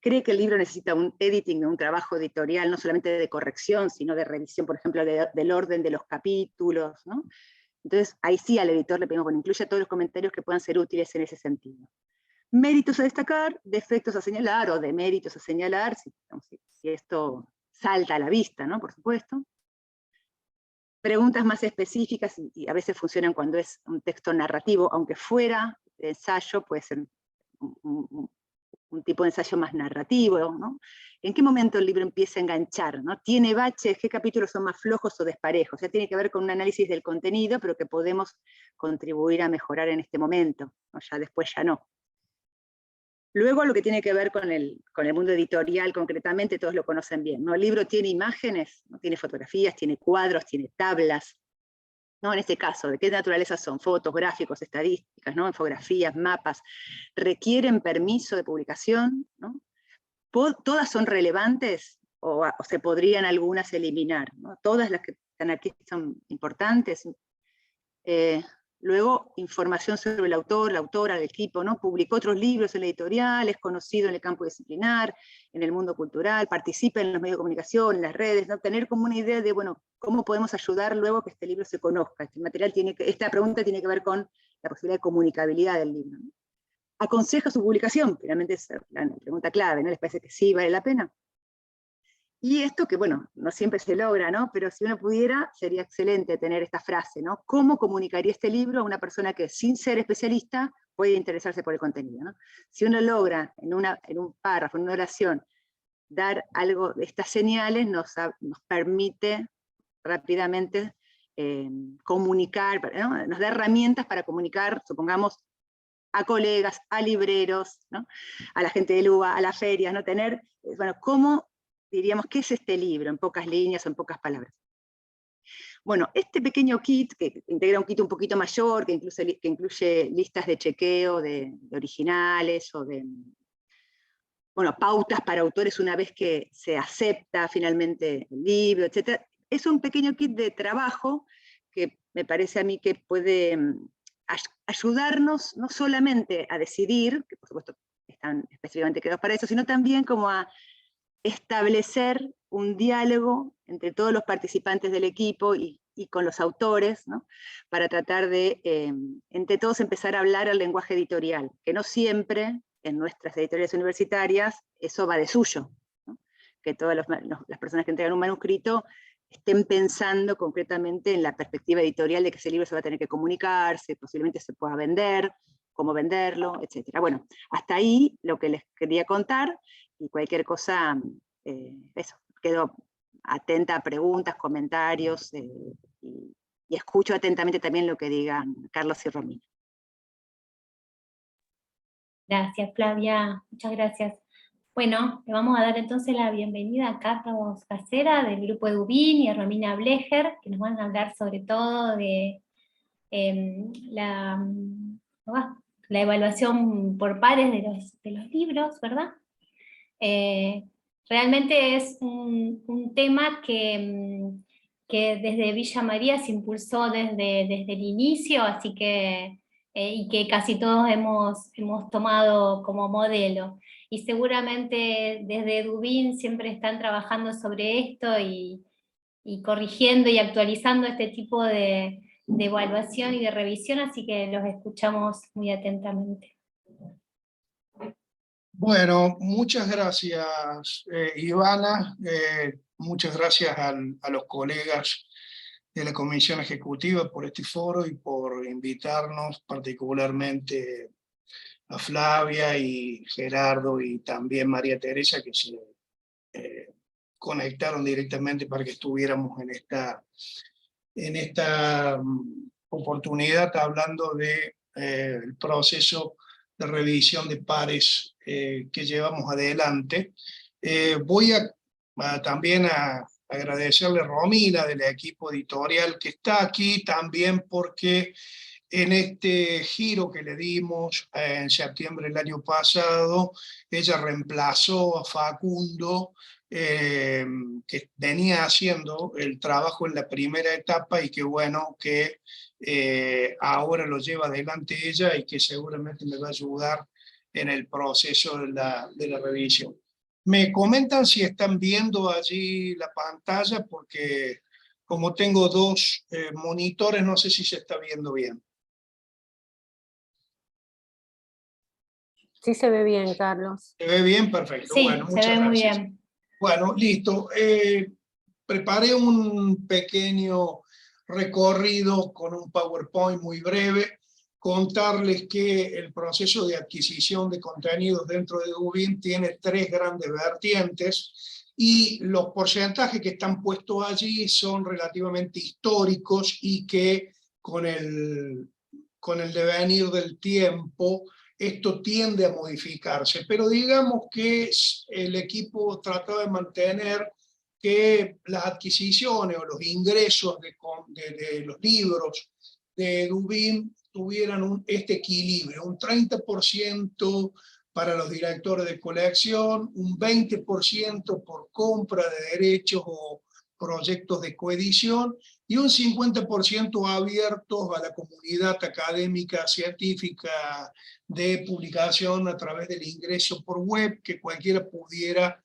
¿Cree que el libro necesita un editing, un trabajo editorial, no solamente de corrección, sino de revisión, por ejemplo, del orden de los capítulos, ¿no? Entonces, ahí sí al editor le pedimos, bueno, incluya todos los comentarios que puedan ser útiles en ese sentido. Méritos a destacar, defectos a señalar o deméritos a señalar, si esto salta a la vista, ¿no? Por supuesto. Preguntas más específicas, y a veces funcionan cuando es un texto narrativo, aunque fuera de ensayo, puede ser un tipo de ensayo más narrativo, ¿no? ¿En qué momento el libro empieza a enganchar, ¿no? ¿Tiene baches? ¿Qué capítulos son más flojos o desparejos? O sea, tiene que ver con un análisis del contenido, pero que podemos contribuir a mejorar en este momento, ¿no? Ya después ya no. Luego lo que tiene que ver con el mundo editorial concretamente, todos lo conocen bien, ¿no? El libro tiene imágenes, ¿no? Tiene fotografías, tiene cuadros, tiene tablas, ¿no? En este caso, ¿de qué naturaleza son? Fotos, gráficos, estadísticas, ¿no? Infografías, mapas. ¿Requieren permiso de publicación? ¿No? ¿Todas son relevantes o se podrían algunas eliminar, ¿no? Todas las que están aquí son importantes. Luego, información sobre el autor, la autora, el equipo, ¿no? Publicó otros libros en la editorial, es conocido en el campo disciplinar, en el mundo cultural, participa en los medios de comunicación, en las redes, ¿no? Tener como una idea de, bueno, ¿cómo podemos ayudar luego a que este libro se conozca? Esta pregunta tiene que ver con la posibilidad de comunicabilidad del libro, ¿no? ¿Aconseja su publicación? Finalmente es la pregunta clave, ¿no? ¿Les parece que sí vale la pena? Y esto que, bueno, no siempre se logra, ¿no? Pero si uno pudiera, sería excelente tener esta frase, ¿no? ¿Cómo comunicaría este libro a una persona que, sin ser especialista, puede interesarse por el contenido, ¿no? Si uno logra, en un párrafo, en una oración, dar algo de estas señales, nos permite rápidamente comunicar, ¿no? Nos da herramientas para comunicar, supongamos, a colegas, a libreros, ¿no? A la gente del UBA, a las ferias, ¿no? Tener, bueno, ¿cómo diríamos qué es este libro, en pocas líneas o en pocas palabras? Bueno, este pequeño kit, que integra un kit un poquito mayor, que incluye listas de chequeo de originales, o de, bueno, pautas para autores una vez que se acepta finalmente el libro, etc. Es un pequeño kit de trabajo que me parece a mí que puede ayudarnos no solamente a decidir, que por supuesto están específicamente creados para eso, sino también como a establecer un diálogo entre todos los participantes del equipo y con los autores, ¿no? Para tratar de, entre todos, empezar a hablar el lenguaje editorial, que no siempre, en nuestras editoriales universitarias, eso va de suyo, ¿no? Que todas las personas que entregan un manuscrito estén pensando concretamente en la perspectiva editorial de que ese libro se va a tener que comunicarse, posiblemente se pueda vender, cómo venderlo, etc. Bueno, hasta ahí lo que les quería contar, y cualquier cosa, eso, quedo atenta a preguntas, comentarios, y escucho atentamente también lo que digan Carlos y Romina. Gracias, Flavia, muchas gracias. Bueno, le vamos a dar entonces la bienvenida a Carlos Casera del Grupo Edubín y a Romina Blecher, que nos van a hablar sobre todo de la evaluación por pares de los libros, ¿verdad? Realmente es un tema que desde Villa María se impulsó desde el inicio, así que, y que casi todos hemos tomado como modelo. Y seguramente desde Edubín siempre están trabajando sobre esto y corrigiendo y actualizando este tipo de evaluación y de revisión, así que los escuchamos muy atentamente. Bueno, muchas gracias, Ivana. Muchas gracias a los colegas de la Comisión Ejecutiva por este foro y por invitarnos, particularmente a Flavia y Gerardo y también María Teresa, que se conectaron directamente para que estuviéramos en esta oportunidad hablando de el proceso de revisión de pares que llevamos adelante. Voy también a agradecerle a Romina del equipo editorial que está aquí también porque en este giro que le dimos en septiembre del año pasado, ella reemplazó a Facundo, que venía haciendo el trabajo en la primera etapa y que bueno, que ahora lo lleva adelante ella y que seguramente me va a ayudar en el proceso de la revisión. Me comentan si están viendo allí la pantalla, porque como tengo dos monitores, no sé si se está viendo bien. Sí se ve bien, Carlos. ¿Se ve bien? Perfecto. Sí, Bueno, se muchas ve muy gracias. bien. Bueno, listo. Preparé un pequeño recorrido con un PowerPoint muy breve. Contarles que el proceso de adquisición de contenidos dentro de Dubin tiene 3 grandes vertientes y los porcentajes que están puestos allí son relativamente históricos y que con el devenir del tiempo esto tiende a modificarse, pero digamos que el equipo trató de mantener que las adquisiciones o los ingresos de los libros de Dubin tuvieran este equilibrio, un 30% para los directores de colección, un 20% por compra de derechos o proyectos de coedición y un 50% abiertos a la comunidad académica, científica, de publicación a través del ingreso por web, que cualquiera pudiera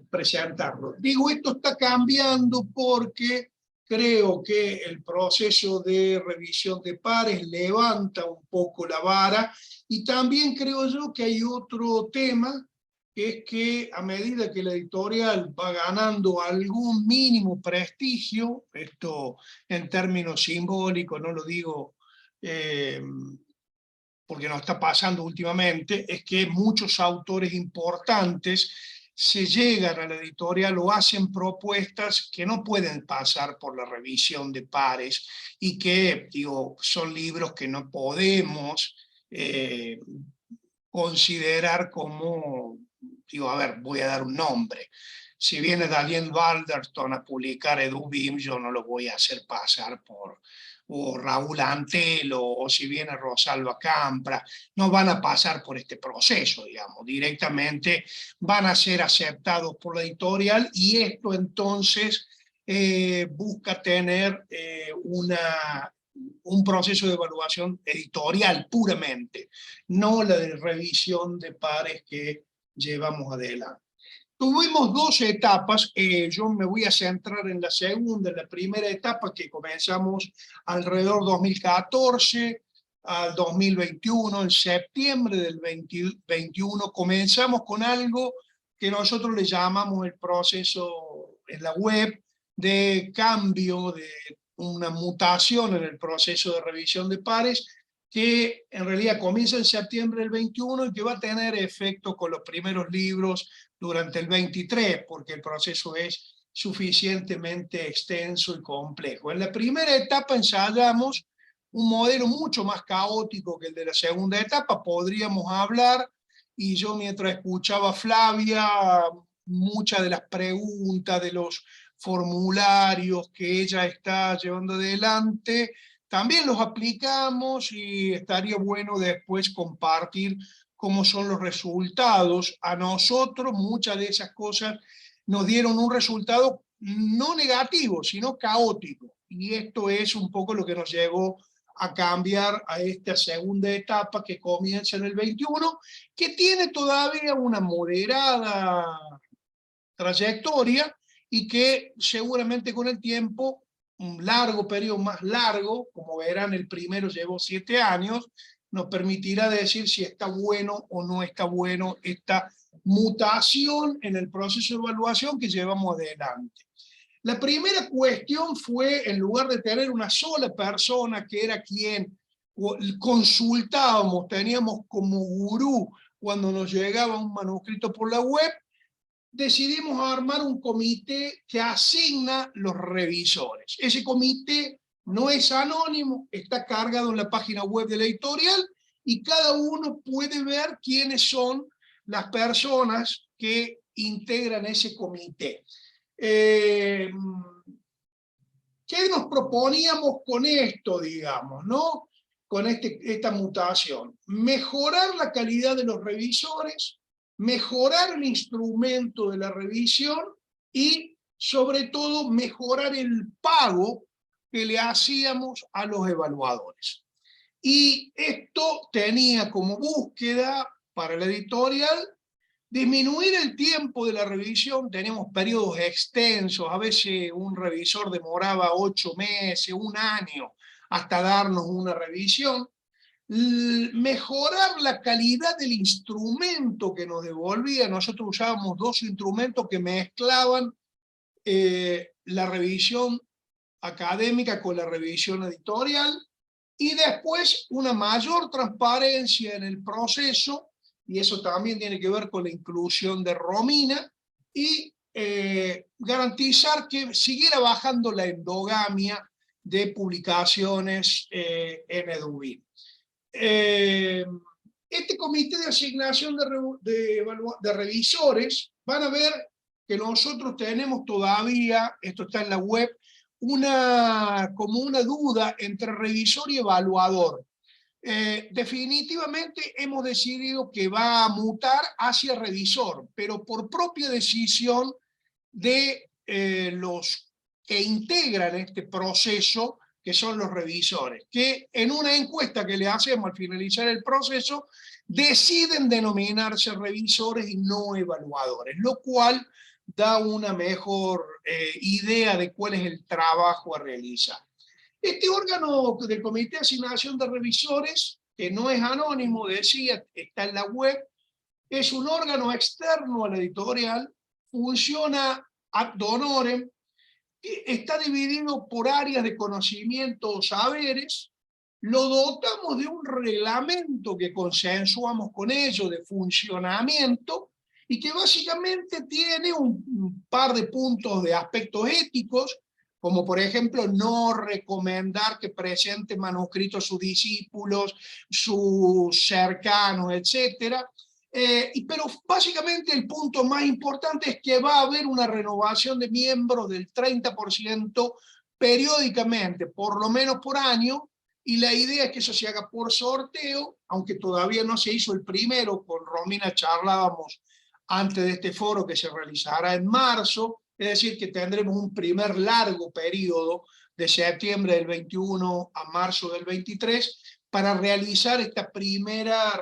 presentarlo. Digo, esto está cambiando porque creo que el proceso de revisión de pares levanta un poco la vara y también creo yo que hay otro tema, que es que a medida que la editorial va ganando algún mínimo prestigio, esto en términos simbólicos, no lo digo porque nos está pasando últimamente, es que muchos autores importantes se llegan a la editorial o hacen propuestas que no pueden pasar por la revisión de pares y que, digo, son libros que no podemos considerar como, digo, a ver, voy a dar un nombre. Si viene Daniel Balderston a publicar Edubim, yo no lo voy a hacer pasar por o Raúl Antelo, o si viene Rosalba Campra, no van a pasar por este proceso, digamos, directamente van a ser aceptados por la editorial y esto entonces busca tener un proceso de evaluación editorial puramente, no la de revisión de pares que llevamos adelante. Tuvimos 2 etapas, yo me voy a centrar en la segunda, en la primera etapa que comenzamos alrededor 2014 al 2021, en septiembre del 2021, comenzamos con algo que nosotros le llamamos el proceso en la web de cambio, de una mutación en el proceso de revisión de pares, que en realidad comienza en septiembre del 21 y que va a tener efecto con los primeros libros durante el 23, porque el proceso es suficientemente extenso y complejo. En la primera etapa ensayamos un modelo mucho más caótico que el de la segunda etapa, podríamos hablar, y yo mientras escuchaba a Flavia, muchas de las preguntas, de los formularios que ella está llevando adelante, también los aplicamos y estaría bueno después compartir cómo son los resultados. A nosotros muchas de esas cosas nos dieron un resultado no negativo, sino caótico. Y esto es un poco lo que nos llevó a cambiar a esta segunda etapa que comienza en el 21, que tiene todavía una moderada trayectoria y que seguramente con el tiempo, un largo periodo más largo, como verán el primero llevó 7 años, nos permitirá decir si está bueno o no está bueno esta mutación en el proceso de evaluación que llevamos adelante. La primera cuestión fue, en lugar de tener una sola persona que era quien consultábamos, teníamos como gurú cuando nos llegaba un manuscrito por la web, decidimos armar un comité que asigna los revisores. Ese comité no es anónimo, está cargado en la página web de la editorial y cada uno puede ver quiénes son las personas que integran ese comité. ¿Qué nos proponíamos con esto, digamos, ¿no? Con esta mutación? Mejorar la calidad de los revisores, mejorar el instrumento de la revisión y, sobre todo, mejorar el pago que le hacíamos a los evaluadores. Y esto tenía como búsqueda para la editorial disminuir el tiempo de la revisión. Tenemos periodos extensos, a veces un revisor demoraba 8 meses, 1 año, hasta darnos una revisión. mejorar la calidad del instrumento que nos devolvía. Nosotros usábamos dos instrumentos que mezclaban la revisión académica con la revisión editorial, y después una mayor transparencia en el proceso, y eso también tiene que ver con la inclusión de Romina, y garantizar que siguiera bajando la endogamia de publicaciones en EduBIM. Este comité de asignación de revisores, van a ver que nosotros tenemos todavía, esto está en la web, como una duda entre revisor y evaluador. Definitivamente hemos decidido que va a mutar hacia revisor, pero por propia decisión de los que integran este proceso, que son los revisores, que en una encuesta que le hacemos al finalizar el proceso, deciden denominarse revisores y no evaluadores, lo cual da una mejor idea de cuál es el trabajo a realizar. Este órgano del Comité de Asignación de Revisores, que no es anónimo, decía, está en la web, es un órgano externo a la editorial, funciona ad honorem, está dividido por áreas de conocimiento o saberes, lo dotamos de un reglamento que consensuamos con ellos de funcionamiento, y que básicamente tiene un par de puntos de aspectos éticos, como por ejemplo no recomendar que presente manuscritos a sus discípulos, sus cercanos, etc. Pero básicamente el punto más importante es que va a haber una renovación de miembros del 30% periódicamente, por lo menos por año, y la idea es que eso se haga por sorteo, aunque todavía no se hizo el primero. Con Romina charlábamos antes de este foro que se realizará en marzo, es decir, que tendremos un primer largo periodo de septiembre del 21 a marzo del 23 para realizar esta primera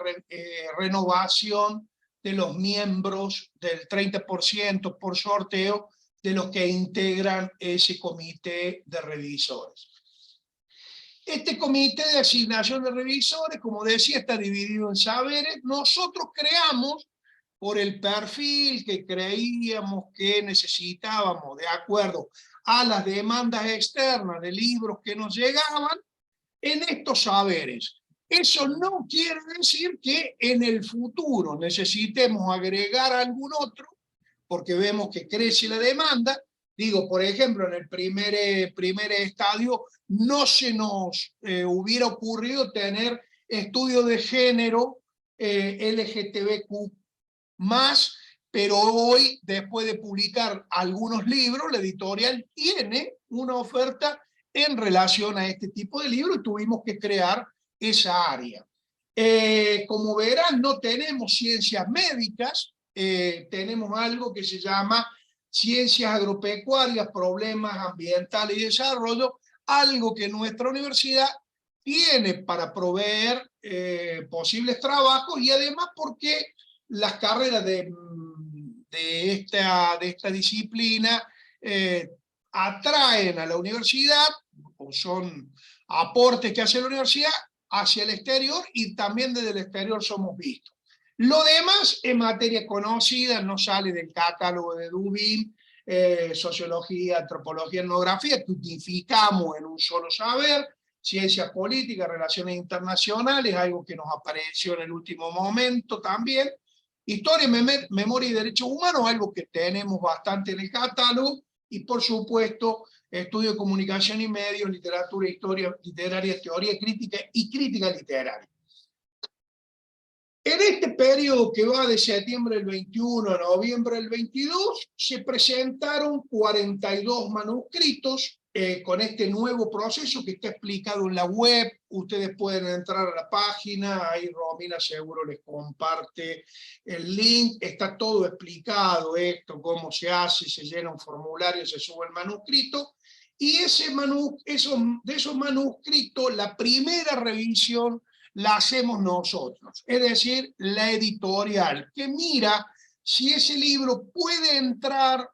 renovación de los miembros del 30% por sorteo de los que integran ese comité de revisores. Este comité de asignación de revisores, como decía, está dividido en saberes. Nosotros creamos, por el perfil que creíamos que necesitábamos, de acuerdo a las demandas externas de libros que nos llegaban, en estos saberes. Eso no quiere decir que en el futuro necesitemos agregar algún otro, porque vemos que crece la demanda. Digo, por ejemplo, en el primer estadio no se nos hubiera ocurrido tener estudios de género LGTBQ+, pero hoy, después de publicar algunos libros, la editorial tiene una oferta en relación a este tipo de libros, y tuvimos que crear esa área. Como verán, no tenemos ciencias médicas, tenemos algo que se llama ciencias agropecuarias, problemas ambientales y desarrollo, algo que nuestra universidad tiene para proveer posibles trabajos, y además porque las carreras de esta disciplina atraen a la universidad, o son aportes que hace la universidad hacia el exterior, y también desde el exterior somos vistos. Lo demás es materia conocida, no sale del catálogo de EduBIM, sociología, antropología, etnografía, que unificamos en un solo saber, ciencias políticas, relaciones internacionales, algo que nos apareció en el último momento también, historia, memoria y derechos humanos, algo que tenemos bastante en el catálogo, y por supuesto, estudio de comunicación y medios, literatura, historia literaria, teoría crítica y crítica literaria. En este periodo que va de septiembre del 21 a noviembre del 22, se presentaron 42 manuscritos con este nuevo proceso que está explicado en la web. Ustedes pueden entrar a la página, ahí Romina seguro les comparte el link, está todo explicado esto, cómo se hace, se llena un formulario, se sube el manuscrito, y de esos manuscritos, la primera revisión la hacemos nosotros, es decir, la editorial, que mira si ese libro puede entrar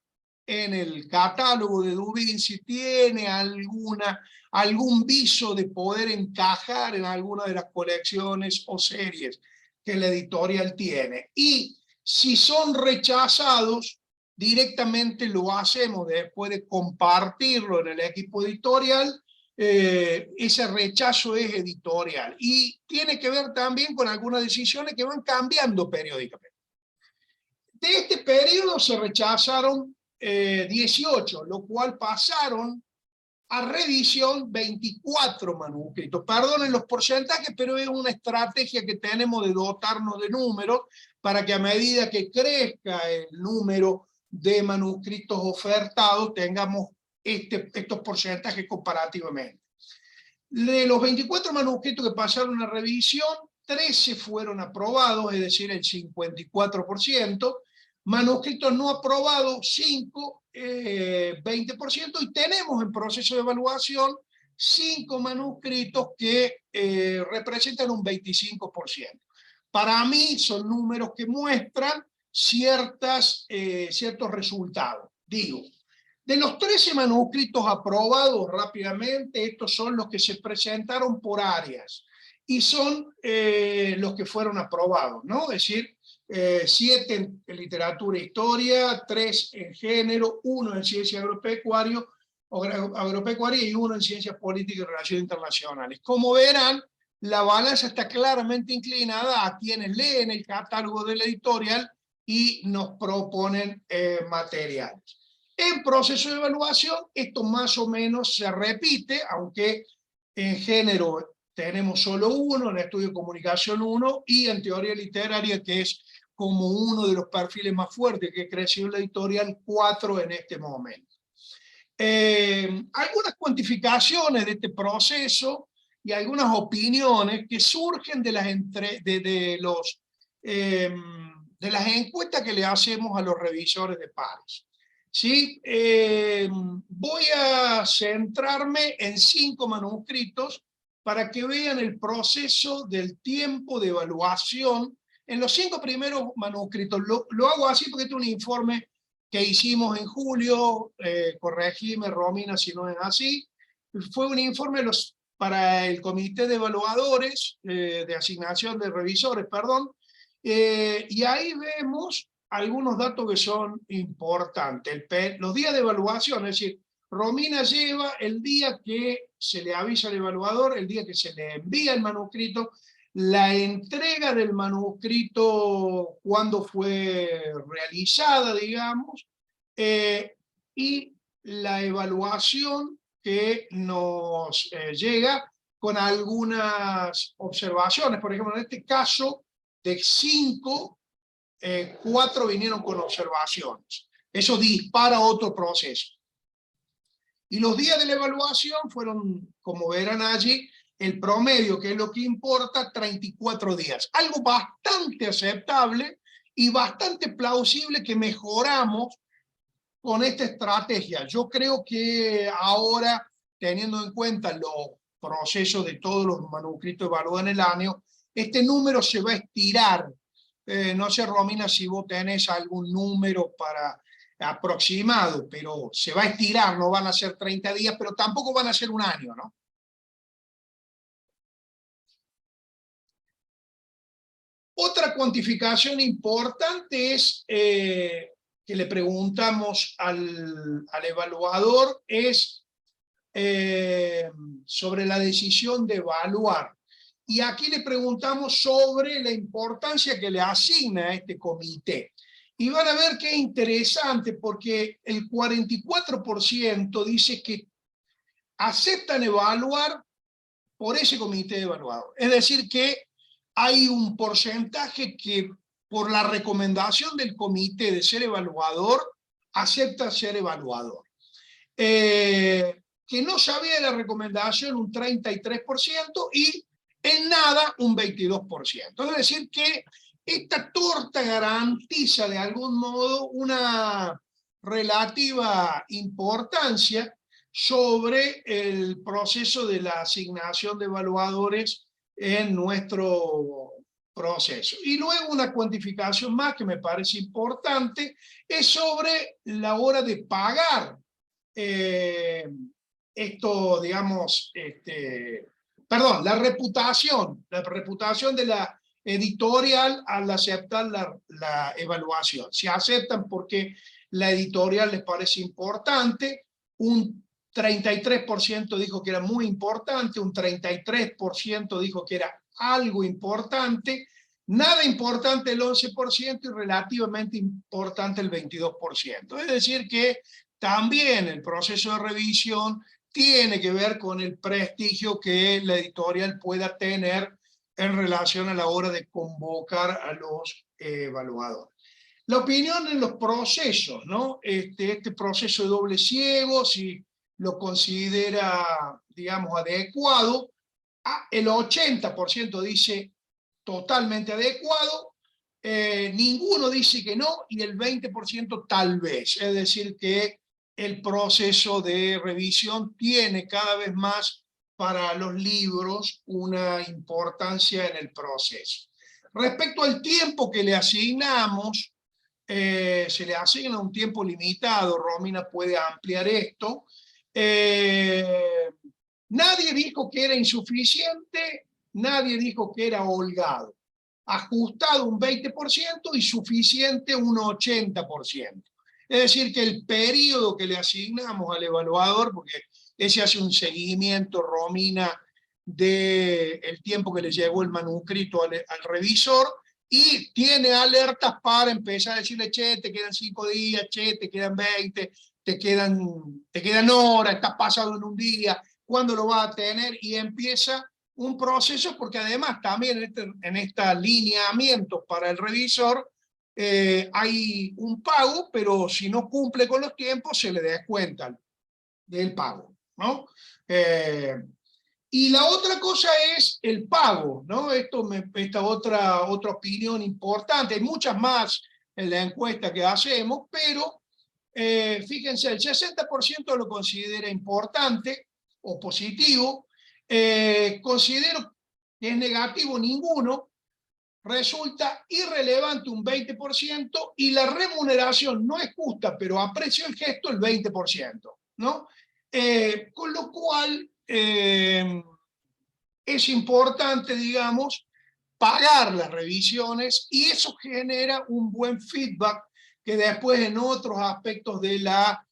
en el catálogo de Dubin, si tiene algún viso de poder encajar en alguna de las colecciones o series que la editorial tiene. Y si son rechazados, directamente lo hacemos después de compartirlo en el equipo editorial. Ese rechazo es editorial y tiene que ver también con algunas decisiones que van cambiando periódicamente. De este periodo se rechazaron 18, lo cual pasaron a revisión 24 manuscritos. Perdonen los porcentajes, pero es una estrategia que tenemos de dotarnos de números para que a medida que crezca el número de manuscritos ofertados tengamos estos porcentajes comparativamente. De los 24 manuscritos que pasaron a revisión, 13 fueron aprobados, es decir, el 54%, manuscritos no aprobados, 5, 20%, y tenemos en proceso de evaluación 5 manuscritos que representan un 25%. Para mí son números que muestran ciertos resultados. Digo, de los 13 manuscritos aprobados rápidamente, estos son los que se presentaron por áreas y son los que fueron aprobados, ¿no? Es decir, 7 en literatura e historia, 3 en género, 1 en ciencia agropecuaria y 1 en ciencias políticas y relaciones internacionales. Como verán, la balanza está claramente inclinada a quienes leen el catálogo de la editorial y nos proponen materiales. En proceso de evaluación, esto más o menos se repite, aunque en género tenemos solo 1, en estudio de comunicación 1, y en teoría literaria, que es como uno de los perfiles más fuertes que creció en la editorial, 4 en este momento. Algunas cuantificaciones de este proceso y algunas opiniones que surgen de las encuestas que le hacemos a los revisores de pares. ¿Sí? Voy a centrarme en 5 manuscritos para que vean el proceso del tiempo de evaluación en los 5 primeros manuscritos. Lo hago así porque este es un informe que hicimos en julio, corregime Romina si no es así. Fue un informe para el comité de evaluadores, de asignación de revisores, perdón, y ahí vemos algunos datos que son importantes. Los días de evaluación, es decir, Romina lleva el día que se le avisa al evaluador, el día que se le envía el manuscrito, la entrega del manuscrito, cuando fue realizada, digamos, y la evaluación que nos llega con algunas observaciones. Por ejemplo, en este caso, de 5, 4 vinieron con observaciones. Eso dispara otro proceso. Y los días de la evaluación fueron, como verán allí, el promedio, que es lo que importa, 34 días. Algo bastante aceptable y bastante plausible que mejoramos con esta estrategia. Yo creo que ahora, teniendo en cuenta los procesos de todos los manuscritos evaluados en el año, este número se va a estirar. No sé, Romina, si vos tenés algún número para aproximado, pero se va a estirar, no van a ser 30 días, pero tampoco van a ser un año, ¿no? Otra cuantificación importante es que le preguntamos al evaluador es sobre la decisión de evaluar. Y aquí le preguntamos sobre la importancia que le asigna a este comité. Y van a ver que es interesante porque el 44% dice que aceptan evaluar por ese comité evaluador. Es decir, que hay un porcentaje que por la recomendación del comité de ser evaluador, acepta ser evaluador. Que no sabía de la recomendación un 33% y en nada un 22%. Es decir, que esta torta garantiza de algún modo una relativa importancia sobre el proceso de la asignación de evaluadores en nuestro proceso. Y luego una cuantificación más que me parece importante es sobre la hora de pagar esto, digamos, la reputación de la editorial al aceptar la evaluación. Si aceptan porque la editorial les parece importante, un 33% dijo que era muy importante, un 33% dijo que era algo importante, nada importante el 11% y relativamente importante el 22%. Es decir que también el proceso de revisión tiene que ver con el prestigio que la editorial pueda tener en relación a la hora de convocar a los evaluadores. La opinión en los procesos, ¿no? Este proceso de doble ciego, si lo considera, digamos, adecuado, el 80% dice totalmente adecuado, ninguno dice que no, y el 20% tal vez. Es decir que el proceso de revisión tiene cada vez más para los libros una importancia en el proceso. Respecto al tiempo que le asignamos, se le asigna un tiempo limitado, Romina puede ampliar esto. Nadie dijo que era insuficiente, nadie dijo que era holgado. Ajustado un 20% y suficiente un 80%. Es decir, que el periodo que le asignamos al evaluador, porque ese hace un seguimiento, Romina, del tiempo que le llegó el manuscrito al revisor, y tiene alertas para empezar a decirle, che, te quedan 5 días, che, te quedan 20, te quedan horas, estás pasado en un día, ¿cuándo lo vas a tener? Y empieza un proceso, porque además también en este alineamiento para el revisor, hay un pago, pero si no cumple con los tiempos se le descuentan del pago, ¿no? Y la otra cosa es el pago, ¿no? Esta otra opinión importante, hay muchas más en la encuesta que hacemos, pero fíjense, el 60% lo considera importante o positivo, considero que es negativo ninguno, resulta irrelevante un 20% y la remuneración no es justa, pero aprecio el gesto el 20%, ¿no? Con lo cual es importante, digamos, pagar las revisiones y eso genera un buen feedback que después en otros aspectos de la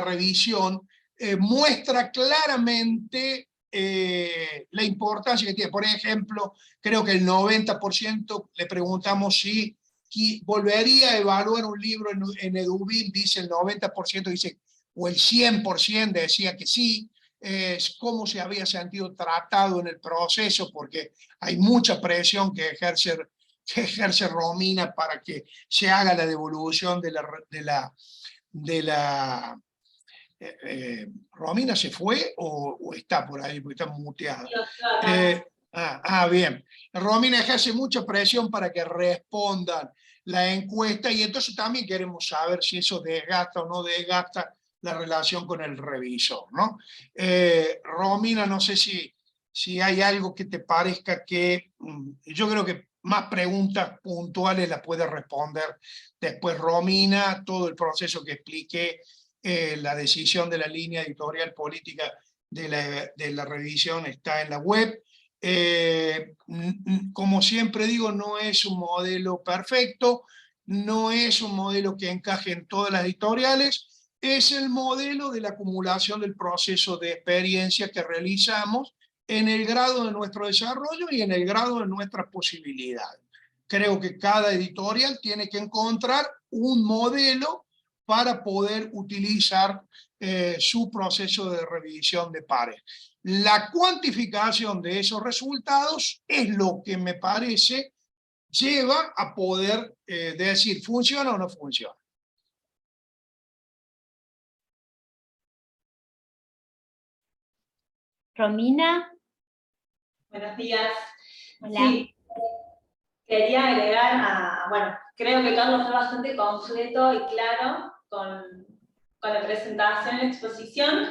revisión muestra claramente la importancia que tiene. Por ejemplo, creo que el 90% le preguntamos si volvería a evaluar un libro en Edubim, dice el 90%, dice, o el 100% decía que sí, cómo se había sentido tratado en el proceso, porque hay mucha presión que ejerce Romina para que se haga la devolución de la ¿Romina se fue o está por ahí? Porque está muteada. Bien. Romina ejerce mucha presión para que respondan la encuesta y entonces también queremos saber si eso desgasta o no desgasta la relación con el revisor, ¿no? Romina, no sé si hay algo que te parezca que... yo creo que más preguntas puntuales las puede responder después Romina, todo el proceso que expliqué, la decisión de la línea editorial política de la revisión está en la web. Como siempre digo, no es un modelo perfecto, no es un modelo que encaje en todas las editoriales, es el modelo de la acumulación del proceso de experiencia que realizamos en el grado de nuestro desarrollo y en el grado de nuestras posibilidades. Creo que cada editorial tiene que encontrar un modelo para poder utilizar su proceso de revisión de pares. La cuantificación de esos resultados es lo que me parece lleva a poder decir funciona o no funciona. Romina. Buenos días. Hola. Sí, quería agregar bueno, creo que Carlos fue bastante completo y claro con la presentación y la exposición.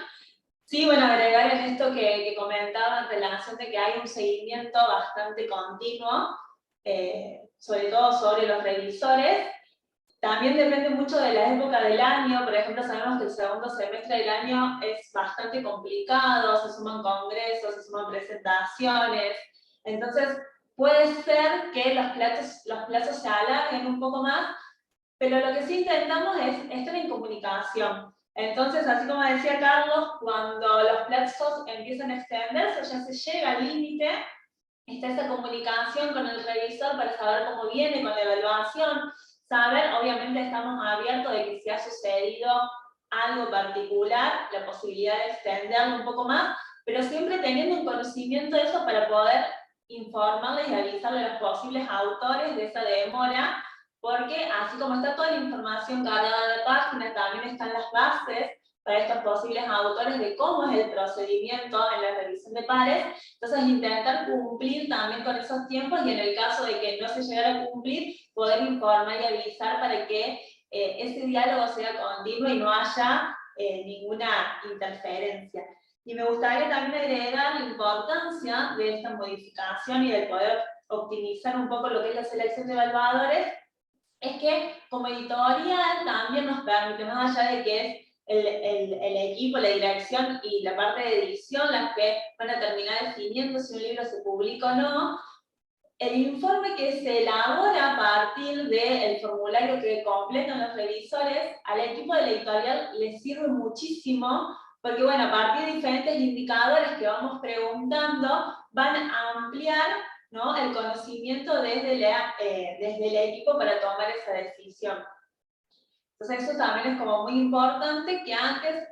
Sí, bueno, agregar en esto que comentaba en relación de que hay un seguimiento bastante continuo, sobre todo sobre los revisores. También depende mucho de la época del año. Por ejemplo, sabemos que el segundo semestre del año es bastante complicado, se suman congresos, se suman presentaciones. Entonces, puede ser que los plazos se alarguen un poco más, pero lo que sí intentamos es estar en comunicación. Entonces, así como decía Carlos, cuando los plazos empiezan a extenderse, ya se llega al límite, está esa comunicación con el revisor para saber cómo viene con la evaluación, saber, obviamente estamos abiertos de que si ha sucedido algo particular, la posibilidad de extenderlo un poco más, pero siempre teniendo un conocimiento de eso para poder informarles y avisarle a los posibles autores de esa demora, porque así como está toda la información cargada en la página, también están las bases para estos posibles autores de cómo es el procedimiento en la revisión de pares. Entonces, intentar cumplir también con esos tiempos y en el caso de que no se llegara a cumplir, poder informar y avisar para que ese diálogo sea continuo y no haya ninguna interferencia. Y me gustaría también agregar la importancia de esta modificación y de poder optimizar un poco lo que es la selección de evaluadores, es que como editorial también nos permite, más allá de que es el equipo, la dirección y la parte de edición las que van a terminar definiendo si un libro se publica o no, el informe que se elabora a partir del formulario que completan los revisores, al equipo de la editorial les sirve muchísimo, porque bueno, a partir de diferentes indicadores que vamos preguntando, van a ampliar, ¿no?, el conocimiento desde el equipo para tomar esa decisión. Entonces eso también es como muy importante, que antes,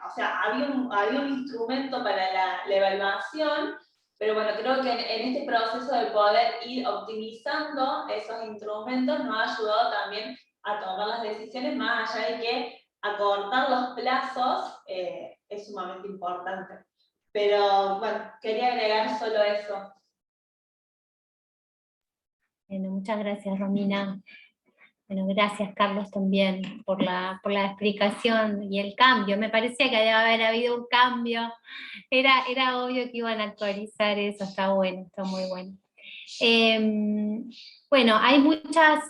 o sea, había un instrumento para la evaluación, pero bueno, creo que en este proceso de poder ir optimizando esos instrumentos nos ha ayudado también a tomar las decisiones, más allá de que acortar los plazos es sumamente importante. Pero bueno, quería agregar solo eso. Bueno, muchas gracias, Romina. Bueno, gracias, Carlos, también por la explicación y el cambio. Me parecía que debe haber habido un cambio. Era obvio que iban a actualizar eso. Está bueno, está muy bueno. Bueno, hay muchas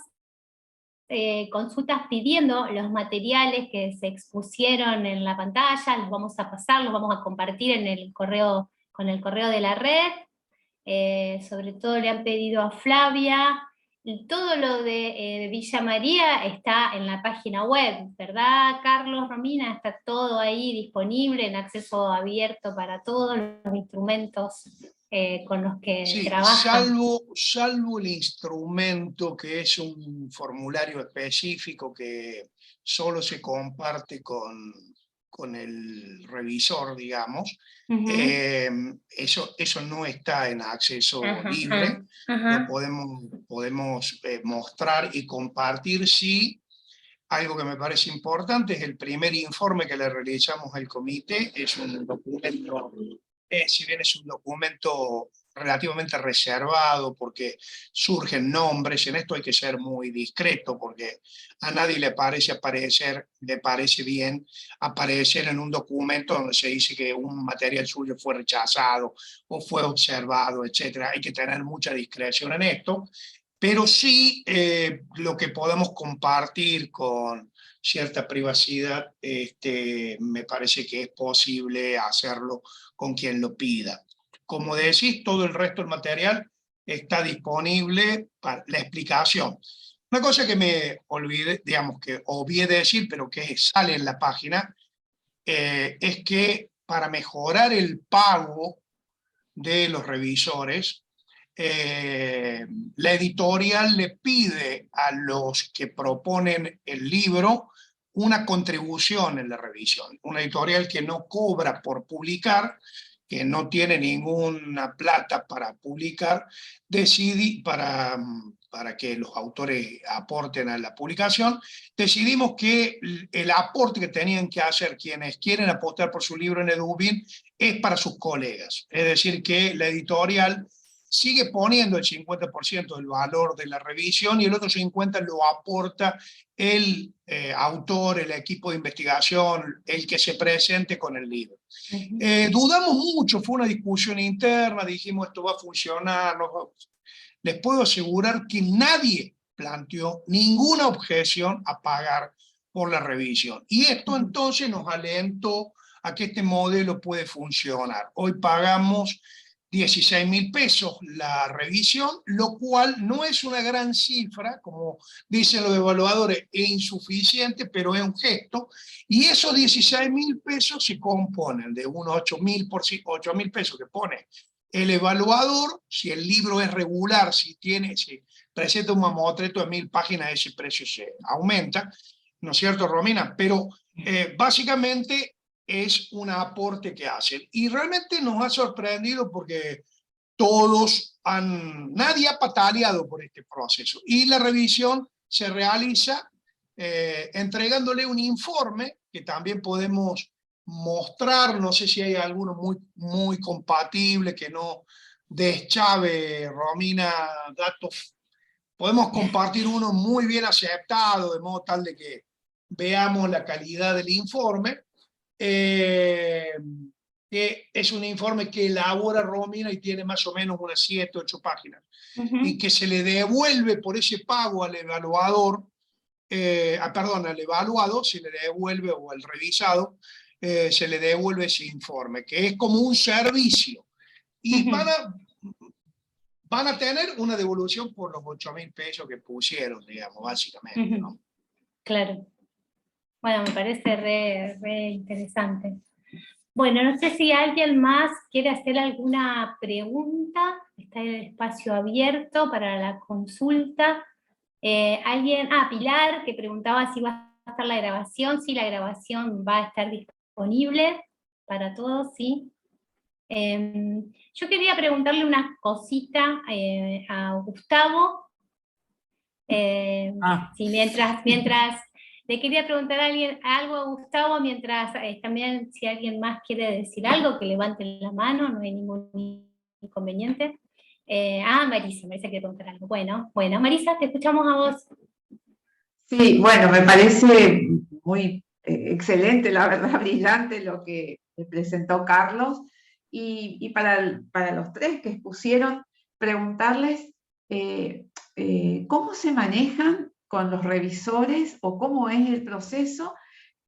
consultas pidiendo los materiales que se expusieron en la pantalla. Los vamos a pasar, los vamos a compartir en el correo, con el correo de la red. Sobre todo le han pedido a Flavia. Y todo lo de Villa María está en la página web, ¿verdad, Carlos, Romina? Está todo ahí disponible, en acceso abierto para todos los instrumentos con los que trabajan. Salvo el instrumento que es un formulario específico que solo se comparte con el revisor, digamos. Eso no está en acceso libre. Lo podemos mostrar y compartir. Sí, algo que me parece importante es el primer informe que le realizamos al comité. Es un documento, si bien es un documento relativamente reservado porque surgen nombres, en esto hay que ser muy discreto porque a nadie le parece bien aparecer en un documento donde se dice que un material suyo fue rechazado o fue observado, etc. Hay que tener mucha discreción en esto, pero sí lo que podemos compartir con cierta privacidad, me parece que es posible hacerlo con quien lo pida. Como decís, todo el resto del material está disponible para la explicación. Una cosa que me olvidé, digamos que obvié decir, pero que sale en la página, es que para mejorar el pago de los revisores, la editorial le pide a los que proponen el libro una contribución en la revisión. Una editorial que no cobra por publicar, que no tiene ninguna plata para publicar, para que los autores aporten a la publicación, decidimos que el aporte que tenían que hacer quienes quieren apostar por su libro en EDUBIN es para sus colegas. Es decir, que la editorial sigue poniendo el 50% del valor de la revisión y el otro 50% lo aporta el autor, el equipo de investigación, el que se presente con el libro. Dudamos mucho, fue una discusión interna, dijimos esto va a funcionar. Les puedo asegurar que nadie planteó ninguna objeción a pagar por la revisión. Y esto entonces nos alentó a que este modelo puede funcionar. Hoy pagamos 16.000 pesos la revisión, lo cual no es una gran cifra, como dicen los evaluadores, es insuficiente, pero es un gesto, y esos 16.000 pesos se componen de unos 8.000 pesos que pone el evaluador, si el libro es regular, si presenta un mamotreto de 1.000 páginas, ese precio se aumenta, ¿no es cierto, Romina? Pero básicamente es un aporte que hacen. Y realmente nos ha sorprendido porque nadie ha pataleado por este proceso. Y la revisión se realiza entregándole un informe que también podemos mostrar, no sé si hay alguno muy compatible, que no deschave, Romina, datos. Podemos compartir uno muy bien aceptado, de modo tal de que veamos la calidad del informe. Que es un informe que elabora Romina y tiene más o menos unas 7 o 8 páginas, y que se le devuelve por ese pago al evaluador, al evaluado se le devuelve, o al revisado, se le devuelve ese informe, que es como un servicio, y van a tener una devolución por los 8.000 pesos que pusieron, digamos, básicamente, ¿no? Claro. Bueno, me parece re interesante. Bueno, no sé si alguien más quiere hacer alguna pregunta. Está el espacio abierto para la consulta. Pilar, que preguntaba si va a estar la grabación. Sí, la grabación va a estar disponible para todos, sí. Yo quería preguntarle una cosita a Gustavo. Sí, mientras le quería preguntar algo a Gustavo, mientras también si alguien más quiere decir algo, que levante la mano, no hay ningún inconveniente. Marisa quiere preguntar algo. Bueno, Marisa, te escuchamos a vos. Sí, bueno, me parece muy excelente, la verdad, brillante lo que presentó Carlos. Y para los tres que expusieron, preguntarles cómo se manejan con los revisores o cómo es el proceso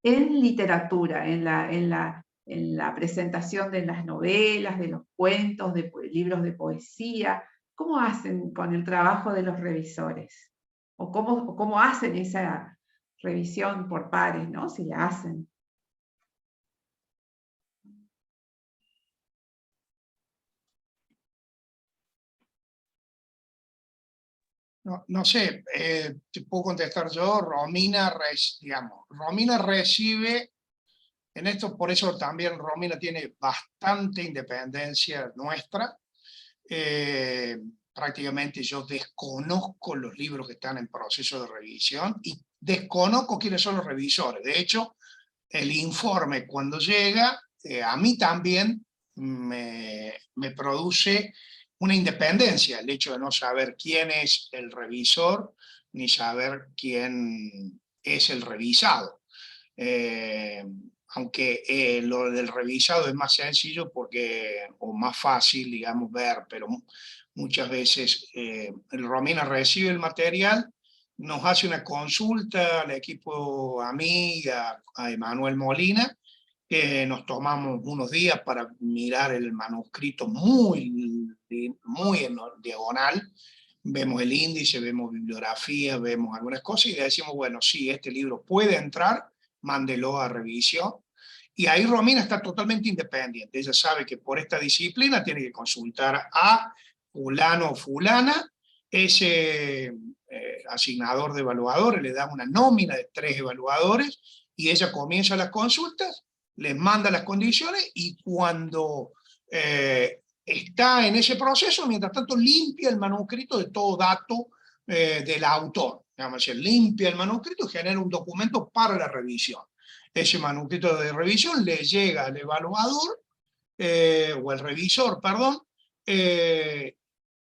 en literatura, en la presentación de las novelas, de los cuentos, de libros de poesía. ¿Cómo hacen con el trabajo de los revisores? ¿O cómo hacen esa revisión por pares, ¿no? Si la hacen. No sé, te puedo contestar yo. Romina recibe, en esto por eso también Romina tiene bastante independencia nuestra. Prácticamente yo desconozco los libros que están en proceso de revisión y desconozco quiénes son los revisores. De hecho, el informe cuando llega, a mí también me produce una independencia, el hecho de no saber quién es el revisor, ni saber quién es el revisado. Aunque lo del revisado es más sencillo o más fácil, digamos, ver, pero muchas veces Romina recibe el material, nos hace una consulta al equipo, a mí y a Emanuel Molina, que nos tomamos unos días para mirar el manuscrito muy en diagonal, vemos el índice, vemos bibliografía, vemos algunas cosas y decimos, bueno, sí, este libro puede entrar, mándelo a revisión. Y ahí Romina está totalmente independiente, ella sabe que por esta disciplina tiene que consultar a fulano o fulana, ese asignador de evaluadores le da una nómina de 3 evaluadores y ella comienza las consultas, les manda las condiciones y cuando está en ese proceso, mientras tanto limpia el manuscrito de todo dato del autor. Digamos, limpia el manuscrito y genera un documento para la revisión. Ese manuscrito de revisión le llega al evaluador, o el revisor, perdón,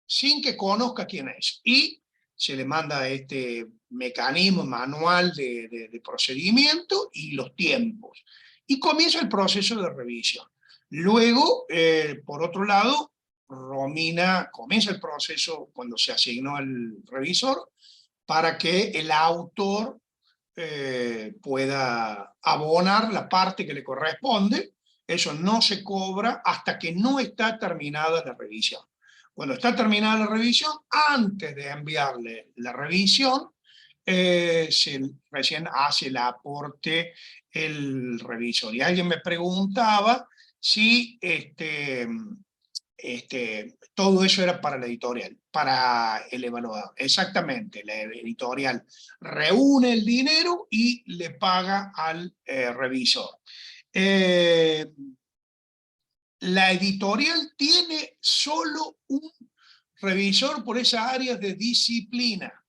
sin que conozca quién es. Y se le manda este mecanismo manual de procedimiento y los tiempos. Y comienza el proceso de revisión. Luego, por otro lado, Romina comienza el proceso cuando se asignó el revisor para que el autor pueda abonar la parte que le corresponde. Eso no se cobra hasta que no está terminada la revisión. Cuando está terminada la revisión, antes de enviarle la revisión, recién hace el aporte el revisor. Y alguien me preguntaba si todo eso era para la editorial, para el evaluador. Exactamente, la editorial reúne el dinero y le paga al revisor. La editorial tiene solo un revisor por esas áreas de disciplina,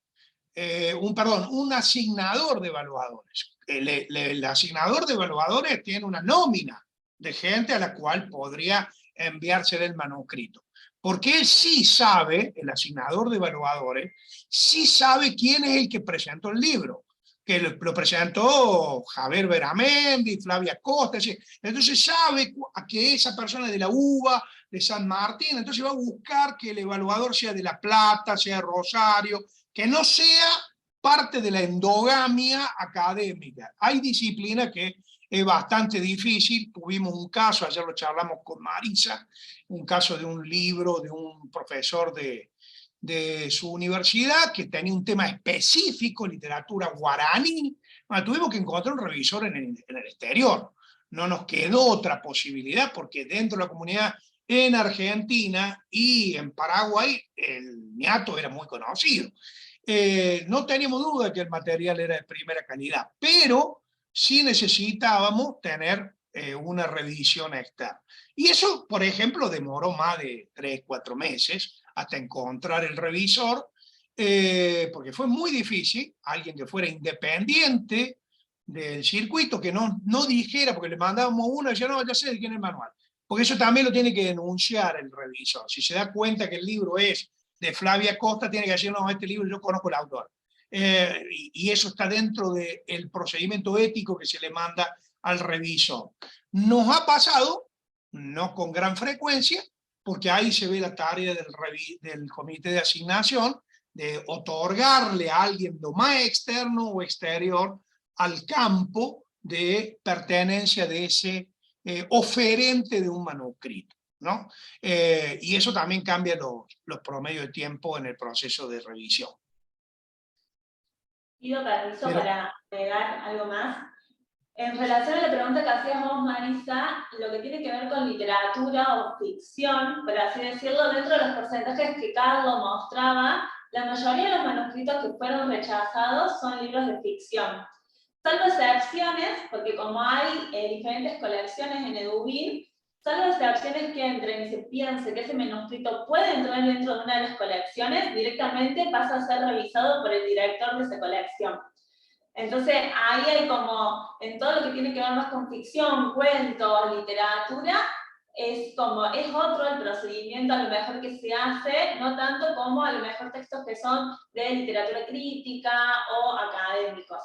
un asignador de evaluadores. El asignador de evaluadores tiene una nómina de gente a la cual podría enviársele el manuscrito. Porque él sí sabe, el asignador de evaluadores, sí sabe quién es el que presentó el libro. Que lo presentó Javier Beramendi, Flavia Costa, entonces sabe que esa persona es de la UBA, de San Martín, entonces va a buscar que el evaluador sea de La Plata, sea de Rosario, que no sea parte de la endogamia académica. Hay disciplina que es bastante difícil. Tuvimos un caso, ayer lo charlamos con Marisa, un caso de un libro de un profesor de su universidad que tenía un tema específico, literatura guaraní. Bueno, tuvimos que encontrar un revisor en el exterior. No nos quedó otra posibilidad porque dentro de la comunidad en Argentina y en Paraguay el ñato era muy conocido. No teníamos duda que el material era de primera calidad, pero sí necesitábamos tener una revisión externa. Y eso, por ejemplo, demoró más de 3-4 meses hasta encontrar el revisor, porque fue muy difícil, alguien que fuera independiente del circuito, que no dijera, porque le mandábamos uno y decía, no, ya sé de quién es el manual. Porque eso también lo tiene que denunciar el revisor. Si se da cuenta que el libro es de Flavia Costa, tiene que decir, no, este libro yo conozco el autor. Y eso está dentro del procedimiento ético que se le manda al revisor. Nos ha pasado, no con gran frecuencia, porque ahí se ve la tarea del comité de asignación, de otorgarle a alguien lo más externo o exterior al campo de pertenencia de ese oferente de un manuscrito, ¿no? Y eso también cambia los promedios de tiempo en el proceso de revisión. Pido permiso para agregar algo más. En relación a la pregunta que hacías vos, Marisa, lo que tiene que ver con literatura o ficción, por así decirlo, dentro de los porcentajes que Carlos mostraba, la mayoría de los manuscritos que fueron rechazados son libros de ficción. Salvo excepciones, porque como hay diferentes colecciones en Edubin, salvo excepciones que entren y se piense que ese manuscrito puede entrar dentro de una de las colecciones, directamente pasa a ser revisado por el director de esa colección. Entonces ahí hay como, en todo lo que tiene que ver más con ficción, cuentos, literatura, es otro el procedimiento a lo mejor que se hace, no tanto como a lo mejor textos que son de literatura crítica o académicos.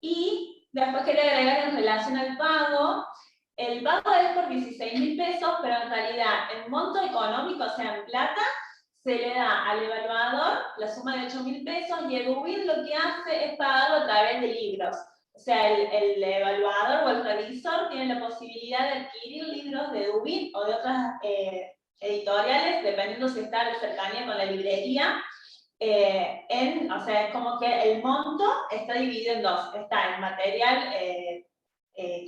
Y después quería agregar en relación al pago, el pago es por 16.000 pesos, pero en realidad el monto económico, o sea en plata, se le da al evaluador la suma de 8.000 pesos y Edubin lo que hace es pagarlo a través de libros. O sea, el evaluador o el revisor tiene la posibilidad de adquirir libros de Edubin o de otras editoriales, dependiendo si está en cercanía con la librería. O sea, es como que el monto está dividido en dos. Está el material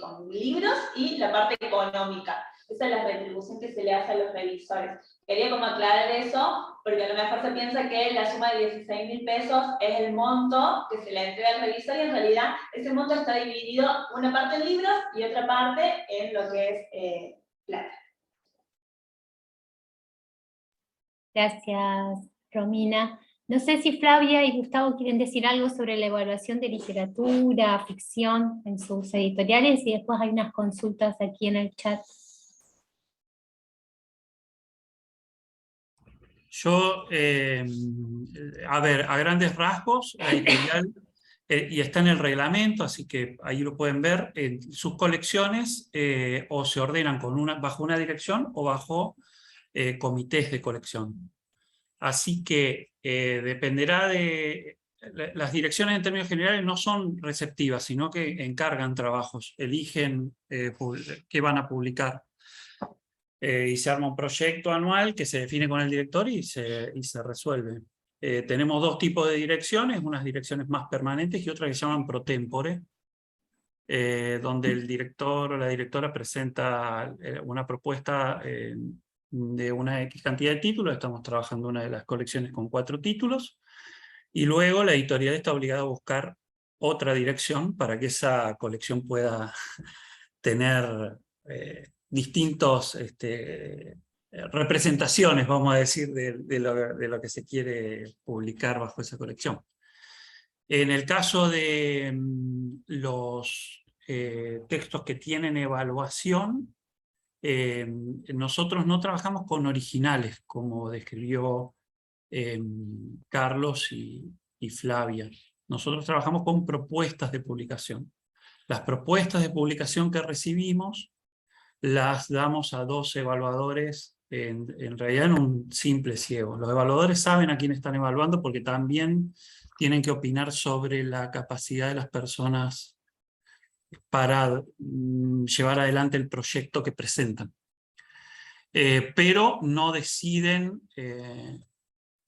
con libros y la parte económica. Esa es la retribución que se le hace a los revisores. Quería como aclarar eso, porque a lo mejor se piensa que la suma de 16.000 pesos es el monto que se le entrega al revisor, y en realidad ese monto está dividido una parte en libros y otra parte en lo que es plata. Gracias, Romina. No sé si Flavia y Gustavo quieren decir algo sobre la evaluación de literatura, ficción en sus editoriales, y después hay unas consultas aquí en el chat. Yo, a ver, a grandes rasgos, la editorial, y está en el reglamento, así que ahí lo pueden ver, sus colecciones o se ordenan bajo una dirección o bajo comités de colección. Así que dependerá de... Las direcciones en términos generales no son receptivas, sino que encargan trabajos, eligen qué van a publicar. Y se arma un proyecto anual que se define con el director y se resuelve. Tenemos dos tipos de direcciones, unas direcciones más permanentes y otras que se llaman pro tempore, donde el director o la directora presenta una propuesta de una X cantidad de títulos. Estamos trabajando una de las colecciones con 4 títulos, y luego la editorial está obligada a buscar otra dirección para que esa colección pueda tener distintos representaciones, vamos a decir, de lo que se quiere publicar bajo esa colección. En el caso de los textos que tienen evaluación, nosotros no trabajamos con originales, como describió Carlos y Flavia. Nosotros trabajamos con propuestas de publicación. Las propuestas de publicación que recibimos las damos a 2 evaluadores, en realidad en un simple ciego. Los evaluadores saben a quién están evaluando porque también tienen que opinar sobre la capacidad de las personas para llevar adelante el proyecto que presentan. Pero no deciden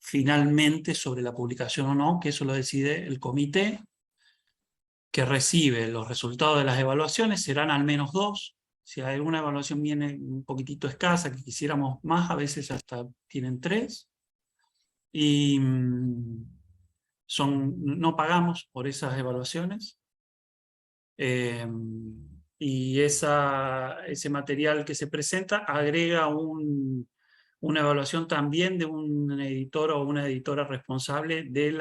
finalmente sobre la publicación o no, que eso lo decide el comité que recibe los resultados de las evaluaciones. Serán al menos 2. Si alguna evaluación viene un poquitito escasa, que quisiéramos más, a veces hasta tienen 3. Y no pagamos por esas evaluaciones. Y ese material que se presenta agrega una evaluación también de un editor o una editora responsable del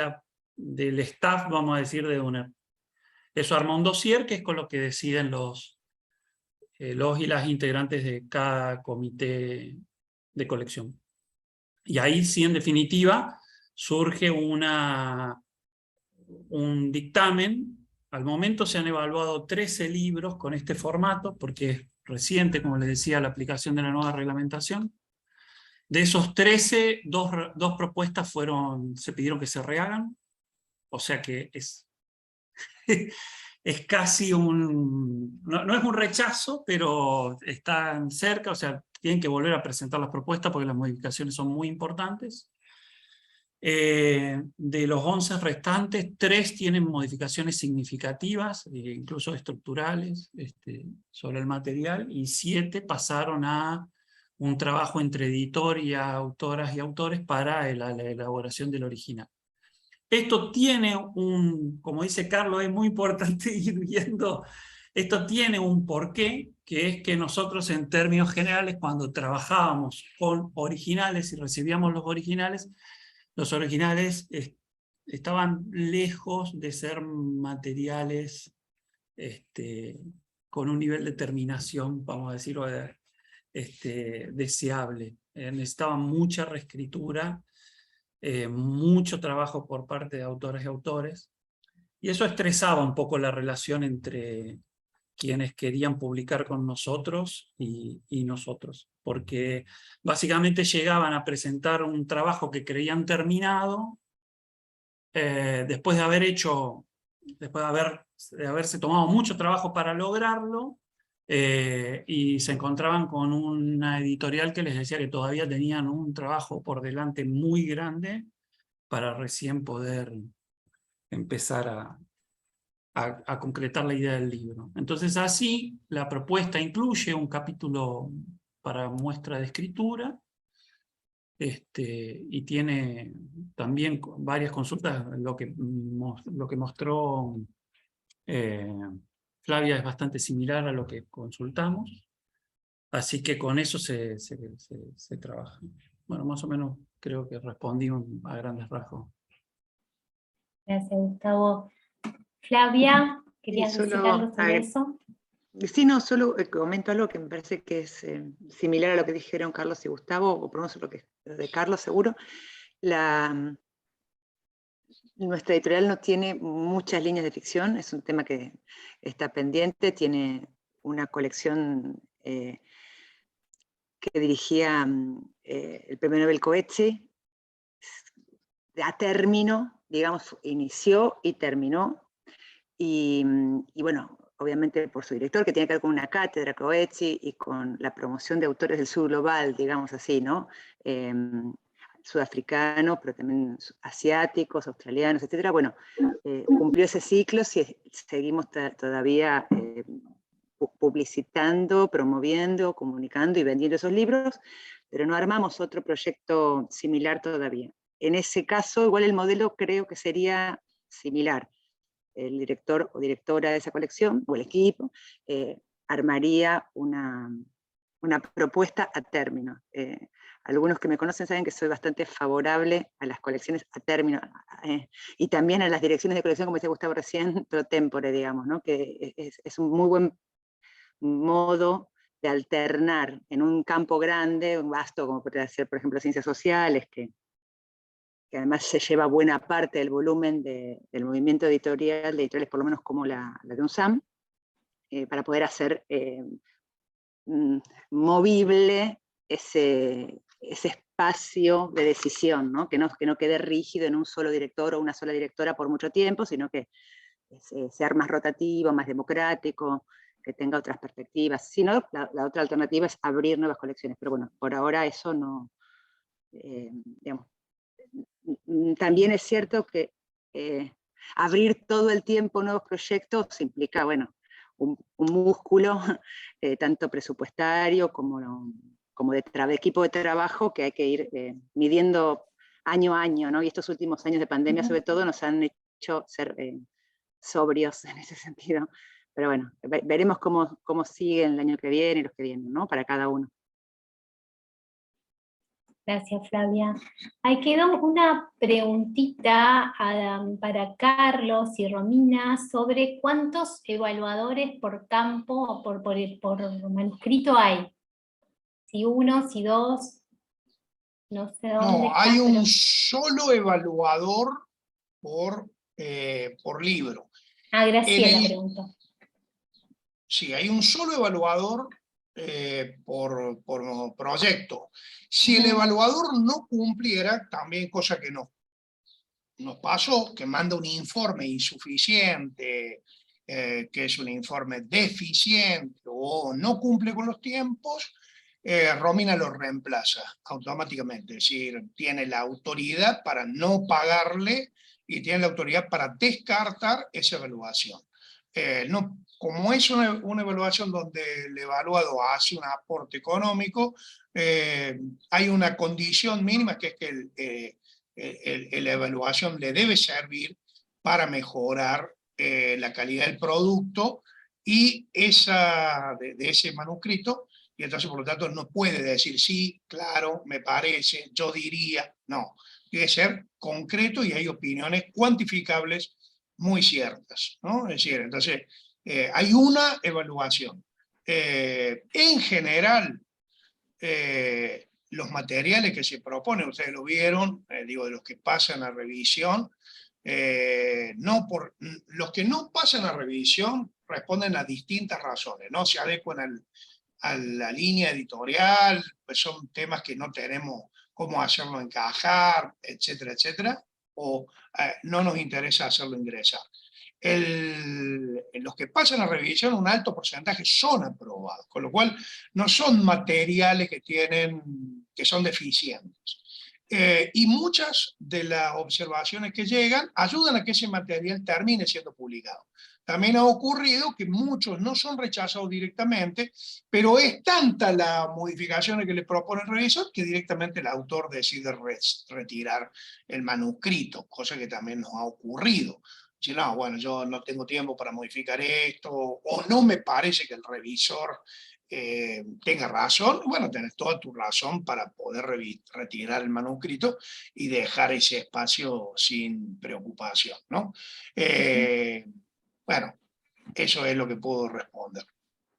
staff, vamos a decir, de UNER. Eso arma un dossier que es con lo que deciden los y las integrantes de cada comité de colección. Y ahí sí, en definitiva, surge un dictamen. Al momento se han evaluado 13 libros con este formato, porque es reciente, como les decía, la aplicación de la nueva reglamentación. De esos 13, dos propuestas se pidieron que se rehagan, o sea que es casi no es un rechazo, pero están cerca, o sea, tienen que volver a presentar las propuestas porque las modificaciones son muy importantes. De los 11 restantes, 3 tienen modificaciones significativas, incluso estructurales, sobre el material, y 7 pasaron a un trabajo entre editor y autoras y autores para la elaboración del original. Esto tiene como dice Carlos, es muy importante ir viendo, esto tiene un porqué, que es que nosotros en términos generales, cuando trabajábamos con originales y recibíamos los originales estaban lejos de ser materiales con un nivel de terminación, vamos a decirlo, deseable. Necesitaban mucha reescritura, mucho trabajo por parte de autoras y autores, y eso estresaba un poco la relación entre quienes querían publicar con nosotros y nosotros, porque básicamente llegaban a presentar un trabajo que creían terminado, después de haberse tomado mucho trabajo para lograrlo, y se encontraban con una editorial que les decía que todavía tenían un trabajo por delante muy grande para recién poder empezar a concretar la idea del libro. Entonces así la propuesta incluye un capítulo para muestra de escritura, y tiene también varias consultas. Lo que mostró Flavia es bastante similar a lo que consultamos, así que con eso se trabaja. Bueno, más o menos creo que respondí a grandes rasgos. Gracias, Gustavo. Flavia, ¿querías decir algo sobre eso? Sí, no, solo comento algo que me parece que es similar a lo que dijeron Carlos y Gustavo, o por lo menos lo que de Carlos seguro. Nuestra editorial no tiene muchas líneas de ficción, es un tema que está pendiente, tiene una colección que dirigía el premio Nobel Coetzee, a término, digamos, inició y terminó, y bueno, obviamente por su director, que tiene que ver con una cátedra Coetzee y con la promoción de autores del sur global, digamos así, ¿no? Sudafricanos, pero también asiáticos, australianos, etc. Bueno, cumplió ese ciclo, si seguimos todavía publicitando, promoviendo, comunicando y vendiendo esos libros, pero no armamos otro proyecto similar todavía. En ese caso, igual el modelo creo que sería similar. El director o directora de esa colección, o el equipo, armaría una propuesta a término. Algunos que me conocen saben que soy bastante favorable a las colecciones a término, y también a las direcciones de colección, como decía Gustavo recién, pro tempore, digamos, ¿no? Que es un muy buen modo de alternar en un campo grande, un vasto, como podría ser, por ejemplo, ciencias sociales, que además se lleva buena parte del volumen del movimiento editorial, de editoriales por lo menos como la de UNSAM, para poder hacer movible ese espacio de decisión, ¿no? Que no quede rígido en un solo director o una sola directora por mucho tiempo, sino que sea más rotativo, más democrático, que tenga otras perspectivas. Si no, la otra alternativa es abrir nuevas colecciones, pero bueno, por ahora eso no, digamos. También es cierto que abrir todo el tiempo nuevos proyectos implica, bueno, un músculo, tanto presupuestario como de equipo de trabajo, que hay que ir midiendo año a año, ¿no? Y estos últimos años de pandemia, sobre todo, nos han hecho ser sobrios en ese sentido. Pero bueno, veremos cómo sigue el año que viene y los que vienen, ¿no? Para cada uno. Gracias, Flavia. Ahí quedó una preguntita para Carlos y Romina sobre cuántos evaluadores por campo o por manuscrito hay. Si uno, si dos, no sé dónde. No, hay un solo evaluador por libro. Graciela preguntó. Sí, hay un solo evaluador por proyecto. Si el evaluador no cumpliera, también cosa que nos pasó, que manda un informe insuficiente, que es un informe deficiente o no cumple con los tiempos, Romina lo reemplaza automáticamente, es decir, tiene la autoridad para no pagarle y tiene la autoridad para descartar esa evaluación. Como es una evaluación donde el evaluado hace un aporte económico, hay una condición mínima, que es que la evaluación le debe servir para mejorar la calidad del producto y de ese manuscrito, y entonces por lo tanto no puede decir sí, claro, me parece, yo diría, no. Debe ser concreto y hay opiniones cuantificables muy ciertas, ¿no? Es decir, entonces hay una evaluación. En general, los materiales que se proponen, ustedes lo vieron, digo, de los que pasan a revisión, los que no pasan a revisión responden a distintas razones, no se adecuan a la línea editorial, pues son temas que no tenemos cómo hacerlo encajar, etcétera, etcétera, o no nos interesa hacerlo ingresar. Los que pasan a revisión, un alto porcentaje son aprobados, con lo cual no son materiales que son deficientes. Y muchas de las observaciones que llegan ayudan a que ese material termine siendo publicado. También ha ocurrido que muchos no son rechazados directamente, pero es tanta la modificación que le propone el revisor que directamente el autor decide retirar el manuscrito, cosa que también nos ha ocurrido. Si no, bueno, yo no tengo tiempo para modificar esto, o no me parece que el revisor tenga razón, bueno, tenés toda tu razón para poder retirar el manuscrito y dejar ese espacio sin preocupación, ¿no? Bueno, eso es lo que puedo responder.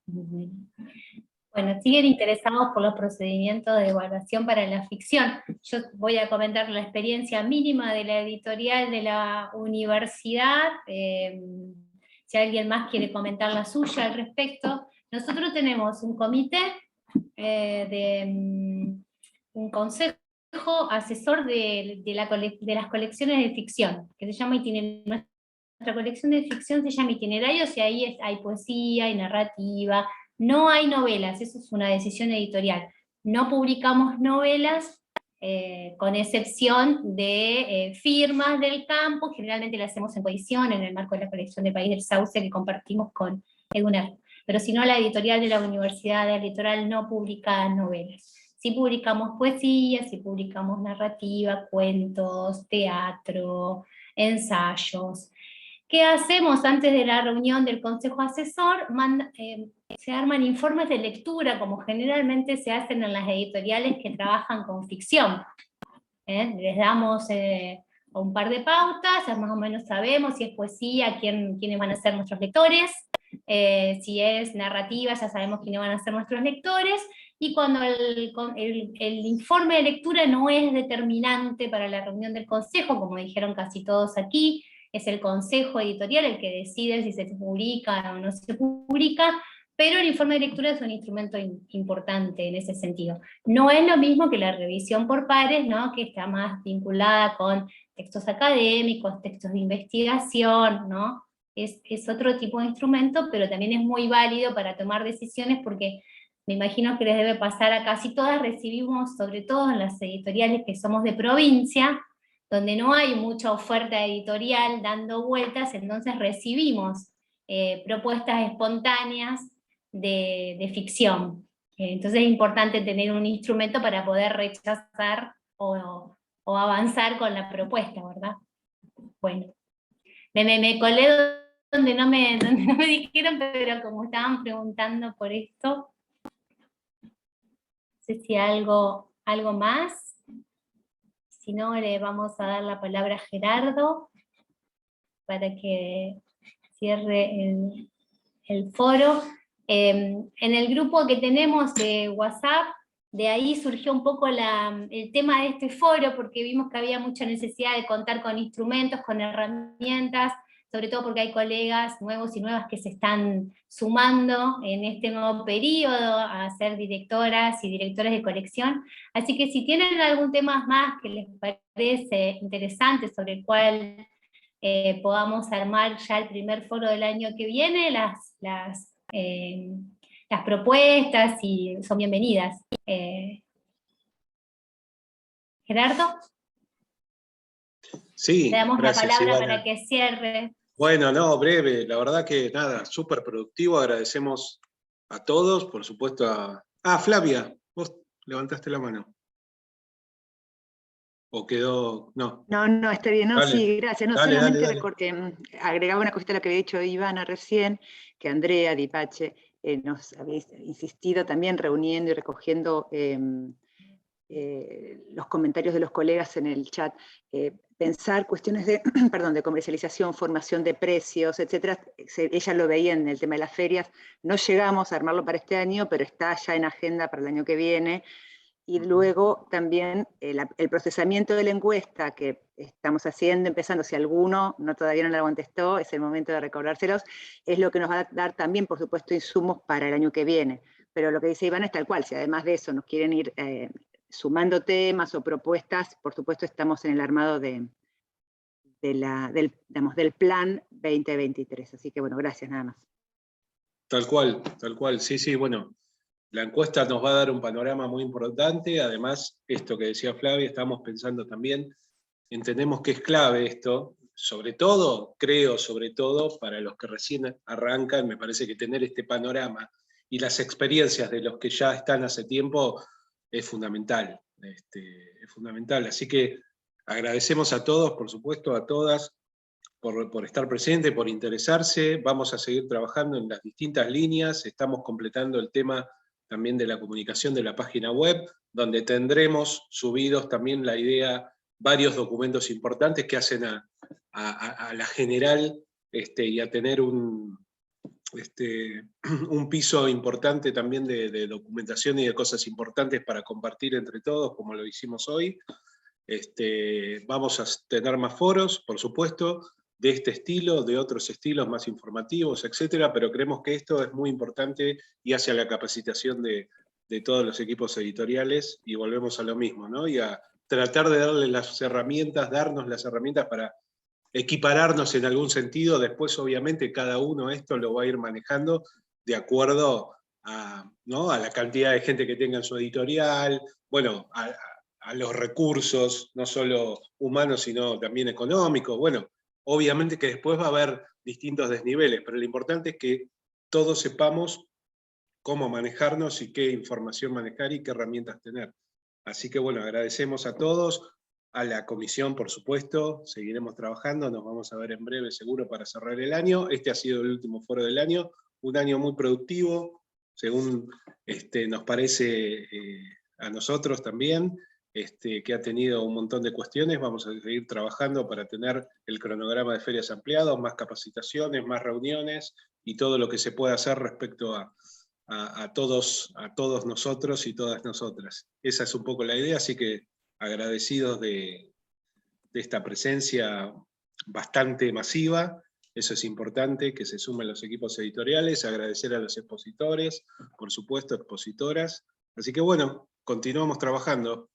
Bueno, siguen interesados por los procedimientos de evaluación para la ficción. Yo voy a comentar la experiencia mínima de la editorial de la universidad, si alguien más quiere comentar la suya al respecto. Nosotros tenemos un comité, un consejo asesor de las colecciones de ficción, que se llama Itinerario. Nuestra colección de ficción se llama Itinerarios, y ahí hay poesía, hay narrativa. No hay novelas, eso es una decisión editorial. No publicamos novelas, con excepción de firmas del campo, generalmente las hacemos en coedición, en el marco de la colección de País del Sauce que compartimos con EDUNER. Pero si no, la editorial de la Universidad del Litoral no publica novelas. Sí publicamos poesía, sí publicamos narrativa, cuentos, teatro, ensayos. ¿Qué hacemos antes de la reunión del Consejo Asesor? Se arman informes de lectura, como generalmente se hacen en las editoriales que trabajan con ficción. Les damos un par de pautas, ya más o menos sabemos si es poesía, quiénes van a ser nuestros lectores, si es narrativa, ya sabemos quiénes van a ser nuestros lectores, y cuando el informe de lectura no es determinante para la reunión del Consejo, como dijeron casi todos aquí, es el consejo editorial el que decide si se publica o no se publica, pero el informe de lectura es un instrumento importante en ese sentido. No es lo mismo que la revisión por pares, ¿no?, que está más vinculada con textos académicos, textos de investigación, ¿no? Es otro tipo de instrumento, pero también es muy válido para tomar decisiones, porque me imagino que les debe pasar a casi todas. Recibimos, sobre todo en las editoriales que somos de provincia, donde no hay mucha oferta editorial dando vueltas, entonces recibimos propuestas espontáneas de ficción. Entonces es importante tener un instrumento para poder rechazar o avanzar con la propuesta, ¿verdad? Bueno, me colé donde no me dijeron, pero como estaban preguntando por esto, no sé si algo más. Si no, le vamos a dar la palabra a Gerardo para que cierre el foro. En el grupo que tenemos de WhatsApp, de ahí surgió un poco el tema de este foro, porque vimos que había mucha necesidad de contar con instrumentos, con herramientas, sobre todo porque hay colegas nuevos y nuevas que se están sumando en este nuevo periodo a ser directoras y directores de colección. Así que si tienen algún tema más que les parece interesante, sobre el cual podamos armar ya el primer foro del año que viene, las propuestas y son bienvenidas. Gerardo. Sí, le damos gracias, la palabra Ivana, para que cierre. Bueno, no, breve, la verdad que nada, súper productivo, agradecemos a todos, por supuesto Flavia, vos levantaste la mano. ¿O quedó? No. No, está bien, no, Dale. sí, gracias. No, Dale, solamente agregaba una cosita a lo que había dicho Ivana recién, que Andrea Dipache nos había insistido también reuniendo y recogiendo los comentarios de los colegas en el chat. Pensar cuestiones de, de comercialización, formación de precios, etcétera. Ella lo veía en el tema de las ferias. No llegamos a armarlo para este año, pero está ya en agenda para el año que viene. Y luego también el procesamiento de la encuesta que estamos empezando, si alguno todavía no la contestó, es el momento de recordárselos, es lo que nos va a dar también, por supuesto, insumos para el año que viene. Pero lo que dice Iván es tal cual, si además de eso nos quieren ir sumando temas o propuestas, por supuesto estamos en el armado del plan 2023. Así que bueno, gracias nada más. Tal cual, sí, bueno. La encuesta nos va a dar un panorama muy importante, además, esto que decía Flavia, estamos pensando también, entendemos que es clave esto, sobre todo para los que recién arrancan, me parece que tener este panorama y las experiencias de los que ya están hace tiempo es fundamental, así que agradecemos a todos, por supuesto, a todas, por estar presentes, por interesarse, vamos a seguir trabajando en las distintas líneas, estamos completando el tema también de la comunicación de la página web, donde tendremos subidos también la idea, varios documentos importantes que hacen a la general y a tener un piso importante también de documentación y de cosas importantes para compartir entre todos, como lo hicimos hoy. Vamos a tener más foros, por supuesto, de este estilo, de otros estilos más informativos, etcétera, pero creemos que esto es muy importante y hacia la capacitación de todos los equipos editoriales, y volvemos a lo mismo, ¿no? Y a tratar de darle las herramientas, darnos las herramientas para equipararnos en algún sentido. Después, obviamente, cada uno esto lo va a ir manejando de acuerdo a, ¿no?, a la cantidad de gente que tenga en su editorial, bueno, a los recursos, no solo humanos, sino también económicos. Bueno, obviamente que después va a haber distintos desniveles, pero lo importante es que todos sepamos cómo manejarnos y qué información manejar y qué herramientas tener. Así que bueno, agradecemos a todos, a la comisión por supuesto, seguiremos trabajando, nos vamos a ver en breve seguro para cerrar el año. Este ha sido el último foro del año, un año muy productivo, según nos parece a nosotros también, que ha tenido un montón de cuestiones. Vamos a seguir trabajando para tener el cronograma de ferias ampliado, más capacitaciones, más reuniones, y todo lo que se pueda hacer respecto a todos nosotros y todas nosotras. Esa es un poco la idea, así que agradecidos de esta presencia bastante masiva. Eso es importante, que se sumen los equipos editoriales, agradecer a los expositores, por supuesto, expositoras. Así que bueno, continuamos trabajando.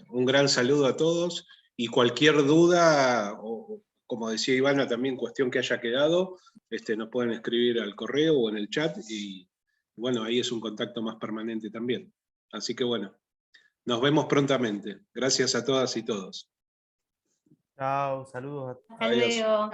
Un gran saludo a todos, y cualquier duda, o como decía Ivana, también cuestión que haya quedado, nos pueden escribir al correo o en el chat, y bueno, ahí es un contacto más permanente también. Así que bueno, nos vemos prontamente. Gracias a todas y todos. Chao, saludos a todos. Hasta luego.